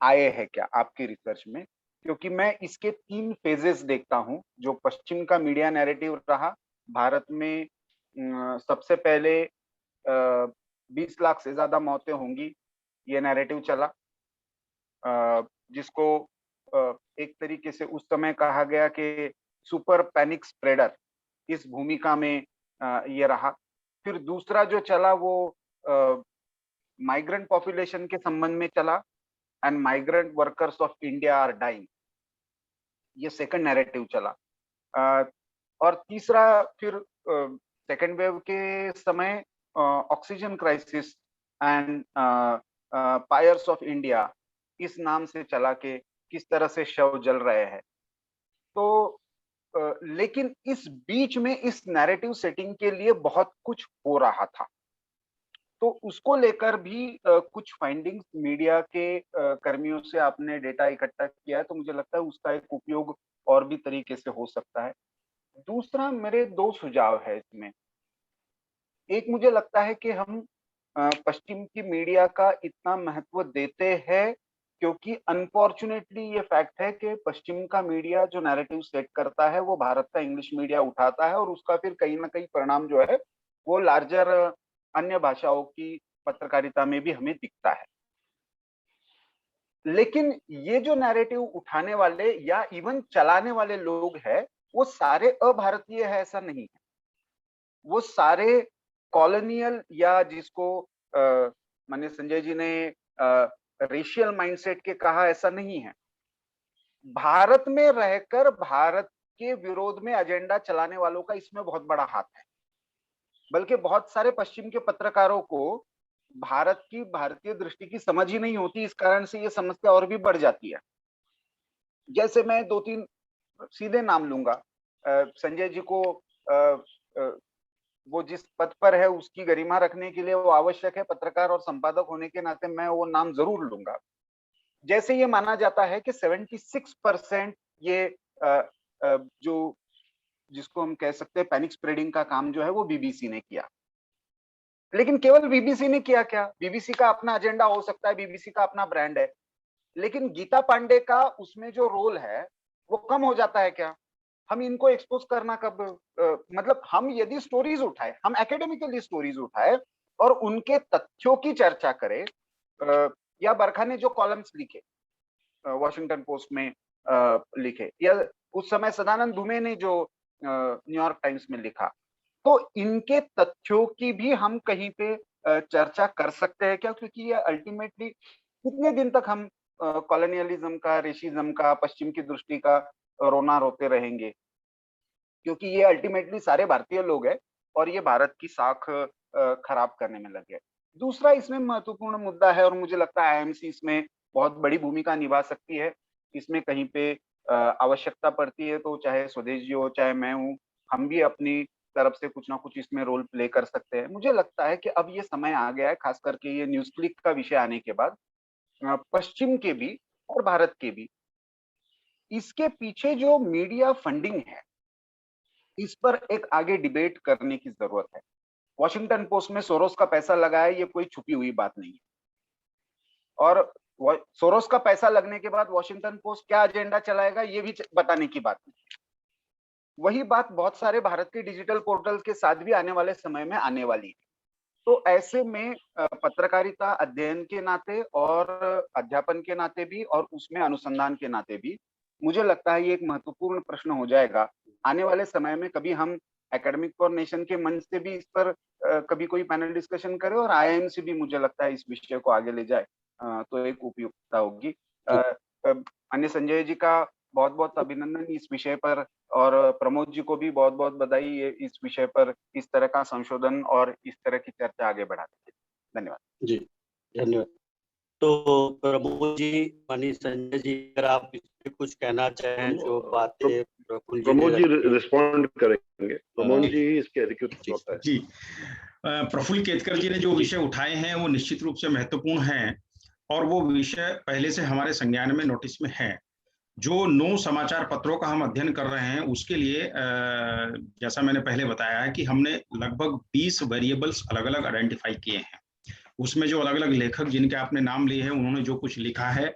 आए हैं क्या आपके रिसर्च में? क्योंकि मैं इसके 3 फेजेस देखता हूं जो पश्चिम का मीडिया नैरेटिव रहा। भारत में सबसे पहले 20 लाख से ज्यादा मौतें होंगी, ये नैरेटिव चला, जिसको एक तरीके से उस समय कहा गया कि सुपर पैनिक स्प्रेडर, इस भूमिका में ये रहा। फिर दूसरा जो चला वो माइग्रेंट पॉपुलेशन के संबंध में चला, and migrant workers of India are dying, ये सेकंड नैरेटिव चला। और तीसरा फिर सेकंड वेव के समय oxygen crisis and fires of India, इस नाम से चला के किस तरह से शव जल रहे हैं। तो लेकिन इस बीच में इस नैरेटिव सेटिंग के लिए बहुत कुछ हो रहा था, तो उसको लेकर भी कुछ फाइंडिंग्स मीडिया के कर्मियों से आपने डेटा इकट्ठा किया है, तो मुझे लगता है उसका एक उपयोग और भी तरीके से हो सकता है। दूसरा, मेरे 2 सुझाव है इसमें। एक, मुझे लगता है कि हम पश्चिम की मीडिया का इतना महत्व देते हैं क्योंकि अनफॉर्चुनेटली ये फैक्ट है कि पश्चिम का मीडिया जो नैरेटिव सेट करता है वो भारत का इंग्लिश मीडिया उठाता है, और उसका फिर कहीं ना कहीं परिणाम जो है वो लार्जर अन्य भाषाओं की पत्रकारिता में भी हमें दिखता है। लेकिन ये जो नैरेटिव उठाने वाले या इवन चलाने वाले लोग हैं वो सारे अभारतीय है ऐसा नहीं है, वो सारे कॉलोनियल या जिसको माननीय संजय जी ने रेशियल माइंडसेट के कहा, ऐसा नहीं है। भारत में रहकर भारत के विरोध में एजेंडा चलाने वालों का इसमें बहुत बड़ा हाथ है, बल्कि बहुत सारे पश्चिम के पत्रकारों को भारत की भारतीय दृष्टि की समझ ही नहीं होती, इस कारण से ये समस्या और भी बढ़ जाती है। जैसे मैं 2-3 सीधे नाम लूंगा, संजय जी को वो जिस पद पर है उसकी गरिमा रखने के लिए वो आवश्यक है, पत्रकार और संपादक होने के नाते मैं वो नाम जरूर लूंगा। जैसे ये माना जाता है कि 76% ये जो जिसको हम कह सकते हैं पैनिक स्प्रेडिंग का काम जो है वो बीबीसी ने किया। लेकिन केवल बीबीसी ने किया क्या? बीबीसी का अपना एजेंडा हो सकता है, बीबीसी का अपना ब्रांड है, लेकिन गीता पांडे का उसमें जो रोल है वो कम हो जाता है क्या? हम इनको एक्सपोज करना कब, मतलब हम यदि स्टोरीज उठाए, हम एकेडमिकली स्टोरीज उठाए और उनके तथ्यों की चर्चा करें, या बरखा ने जो कॉलम्स लिखे वॉशिंगटन पोस्ट में लिखे, या उस समय सदानंद धुमे ने जो न्यूयॉर्क टाइम्स में लिखा, तो इनके तथ्यों की भी हम कहीं पे चर्चा कर सकते हैं क्या? क्योंकि ये अल्टीमेटली कितने दिन तक हम कॉलोनियलिज्म का, रेशिज्म का, पश्चिम की दृष्टि का रोना रोते रहेंगे, क्योंकि ये अल्टीमेटली सारे भारतीय लोग हैं और ये भारत की साख खराब करने में लगे। दूसरा इसमें महत्वपूर्ण मुद्दा है और मुझे लगता है आईएमसी इसमें बहुत बड़ी भूमिका निभा सकती है। इसमें कहीं पे आवश्यकता पड़ती है तो चाहे स्वदेश जी हो चाहे मैं हूँ, हम भी अपनी तरफ से कुछ ना कुछ इसमें रोल प्ले कर सकते हैं। मुझे लगता है कि अब ये समय आ गया है, खास करके ये न्यूज क्लिक का विषय आने के बाद, पश्चिम के भी और भारत के भी इसके पीछे जो मीडिया फंडिंग है इस पर एक आगे डिबेट करने की जरूरत है। वॉशिंगटन पोस्ट में सोरोस का पैसा लगा है, ये कोई छुपी हुई बात नहीं है, और सोरोस का पैसा लगने के बाद वॉशिंगटन पोस्ट क्या एजेंडा चलाएगा ये भी बताने की बात नहीं है। वही बात बहुत सारे भारत के डिजिटल पोर्टल के साथ भी आने वाले समय में आने वाली है। तो ऐसे में पत्रकारिता अध्ययन के नाते और अध्यापन के नाते भी और उसमें अनुसंधान के नाते भी मुझे लगता है ये एक महत्वपूर्ण प्रश्न हो जाएगा आने वाले समय में। कभी हम एकेडमिक फॉर नेशन के मंच से भी इस पर कभी कोई पैनल डिस्कशन करे और आईआईएमसी भी मुझे लगता है इस विषय को आगे ले जाए, तो एक उपयुक्तता होगी। अन्य संजय जी का बहुत बहुत अभिनंदन इस विषय पर, और प्रमोद जी को भी बहुत बहुत बधाई ये इस विषय पर इस तरह का संशोधन और इस तरह की चर्चा आगे बढ़ाने के लिए। धन्यवाद जी, धन्यवाद। तो प्रमोद जी, माननीय संजय जी, अगर आप इस पे कुछ कहना चाहें जो बातें प्रमोद जी रिस्पॉन्ड करेंगे। प्रमोद जी इसके अधिकृत होता है। जी, प्रफुल्ल केतकर जी ने जो विषय उठाए हैं वो निश्चित रूप से महत्वपूर्ण हैं और वो विषय पहले से हमारे संज्ञान में नोटिस में है। जो 9 समाचार पत्रों का हम अध्ययन कर रहे हैं उसके लिए जैसा मैंने पहले बताया है कि हमने लगभग 20 वेरिएबल्स अलग-अलग आइडेंटिफाई किए हैं। उसमें जो अलग-अलग लेखक जिनके आपने नाम लिए हैं, उन्होंने जो कुछ लिखा है,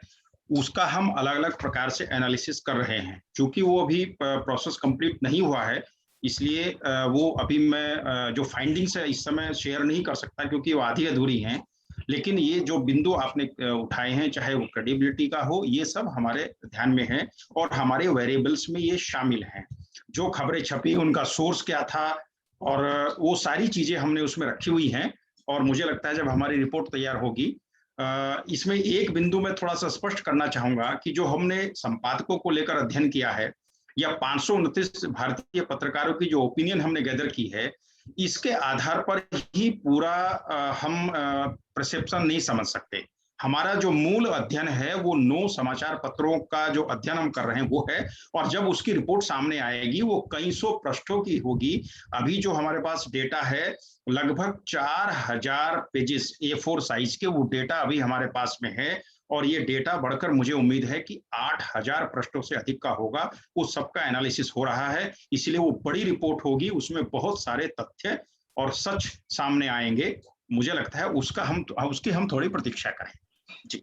उसका हम अलग-अलग प्रकार से एनालिसिस कर रहे हैं। क्योंकि वो अभी प्रोसेस कंप्लीट नहीं हुआ है, इसलिए वो अभी मैं जो फाइंडिंग्स है इस समय शेयर नहीं कर सकता क्योंकि वो आधी अधूरी हैं। लेकिन ये जो बिंदु आपने उठाए हैं, चाहे वो क्रेडिबिलिटी का हो, ये सब हमारे ध्यान में है और हमारे वेरिएबल्स में ये शामिल हैं। जो खबरें छपी, उनका सोर्स क्या था और वो सारी चीजें हमने उसमें रखी हुई हैं और मुझे लगता है जब हमारी रिपोर्ट तैयार होगी, इसमें एक बिंदु मैं थोड़ा सा स्पष्ट करना चाहूंगा कि जो हमने संपादकों को लेकर अध्ययन किया है या 529 भारतीय पत्रकारों की जो ओपिनियन हमने गैदर की है, इसके आधार पर ही पूरा हम परसेप्शन नहीं समझ सकते। हमारा जो मूल अध्ययन है वो 9 समाचार पत्रों का जो अध्ययन हम कर रहे हैं वो है और जब उसकी रिपोर्ट सामने आएगी वो कई सौ पृष्ठों की होगी। अभी जो हमारे पास डेटा है लगभग 4000 पेजेस A4 साइज के वो डेटा अभी हमारे पास में है और ये डेटा बढ़कर मुझे उम्मीद है कि 8000 पृष्ठों से अधिक का होगा। उस सबका एनालिसिस हो रहा है, इसलिए वो बड़ी रिपोर्ट होगी, उसमें बहुत सारे तथ्य और सच सामने आएंगे। मुझे लगता है उसकी हम थोड़ी प्रतीक्षा करें। जी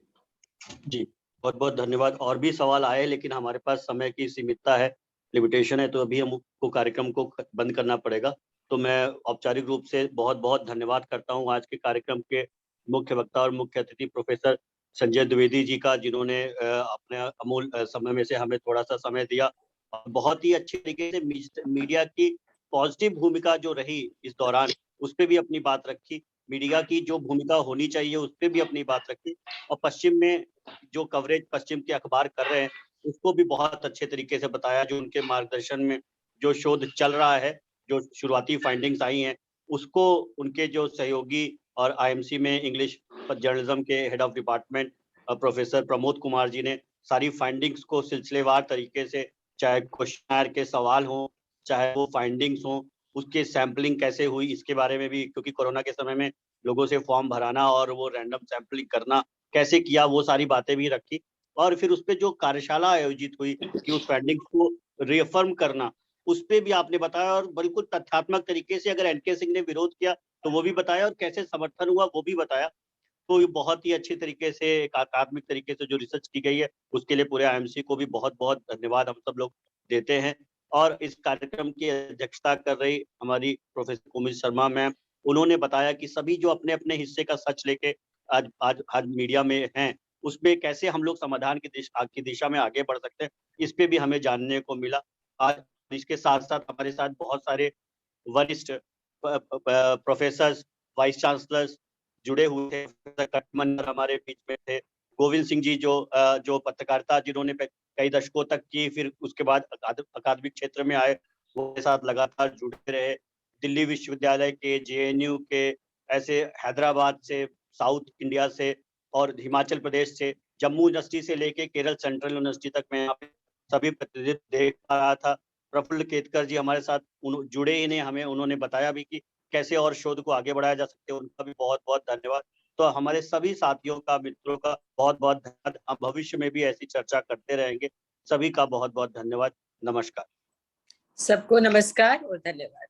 जी, बहुत बहुत धन्यवाद। और भी सवाल आए लेकिन हमारे पास समय की सीमितता है, लिमिटेशन है, तो अभी हमको कार्यक्रम को बंद करना पड़ेगा। तो मैं औपचारिक रूप से बहुत बहुत धन्यवाद करता हूँ आज के कार्यक्रम के मुख्य वक्ता और मुख्य अतिथि प्रोफेसर संजय द्विवेदी जी का, जिन्होंने अपने अमूल समय में से हमें थोड़ा सा समय दिया। बहुत ही अच्छे तरीके से मीडिया की पॉजिटिव भूमिका जो रही इस दौरान, उस पर भी अपनी बात रखी। मीडिया की जो भूमिका होनी चाहिए उस पर भी अपनी बात रखी और पश्चिम में जो कवरेज पश्चिम के अखबार कर रहे हैं उसको भी बहुत अच्छे तरीके से बताया। जो उनके मार्गदर्शन में जो शोध चल रहा है, जो शुरुआती फाइंडिंग्स आई हैं, उसको उनके जो सहयोगी और आईएमसी में इंग्लिश जर्नलिज्म के head of department professor Pramod Kumar ji ने सारी फाइंडिंग्स को सिलसिलेवार तरीके से, चाहे क्वेश्चनर के सवाल हों, चाहे वो फाइंडिंग्स हों, उसके सैम्पलिंग कैसे हुई इसके बारे में भी, क्योंकि कोरोना के समय में लोगों से फॉर्म भराना और वो रैंडम सैम्पलिंग करना कैसे किया, वो सारी बातें भी रखी। और फिर उस पर जो कार्यशाला आयोजित हुई कि उस फाइंडिंग्स को रिअफर्म करना, उस पर भी आपने बताया और बिल्कुल तथ्यात्मक तरीके से। अगर एनके सिंह ने विरोध किया तो वो भी बताया और कैसे समर्थन हुआ वो भी बताया। तो ये बहुत ही अच्छी तरीके से, एक अकादमिक तरीके से जो रिसर्च की गई है, उसके लिए पूरे आईएमसी को भी बहुत बहुत धन्यवाद हम सब लोग देते हैं। और इस कार्यक्रम की अध्यक्षता कर रही हमारी प्रोफेसर कुमिल शर्मा मैम, उन्होंने बताया कि सभी जो अपने अपने हिस्से का सच लेके आज आज आज मीडिया में हैं, उसमें कैसे हम लोग समाधान की दिशा में आगे बढ़ सकते हैं, इस पे भी हमें जानने को मिला। आज इसके साथ साथ हमारे साथ बहुत सारे वरिष्ठ प्रोफेसर, वाइस चांसलर्स जुड़े हुए थे। कटमन हमारे बीच में थे, गोविंद सिंह जी जो पत्रकारिता जिन्होंने कई दशकों तक की, फिर उसके बाद अकादमिक क्षेत्र में आए, वो मेरे साथ लगातार जुड़े रहे। दिल्ली विश्वविद्यालय के, जेएनयू के, ऐसे हैदराबाद से, साउथ इंडिया से और हिमाचल प्रदेश से, जम्मू यूनिवर्सिटी से लेके केरल सेंट्रल यूनिवर्सिटी तक मैं यहाँ पे सभी प्रतिनिधित्व देख पा रहा था। प्रफुल्ल केतकर जी हमारे साथ जुड़े ही नहीं, हमें उन्होंने बताया भी कि कैसे और शोध को आगे बढ़ाया जा सकते हैं, उनका भी बहुत बहुत धन्यवाद। तो हमारे सभी साथियों का, मित्रों का बहुत बहुत धन्यवाद। हम भविष्य में भी ऐसी चर्चा करते रहेंगे। सभी का बहुत बहुत धन्यवाद। नमस्कार। सबको नमस्कार और धन्यवाद।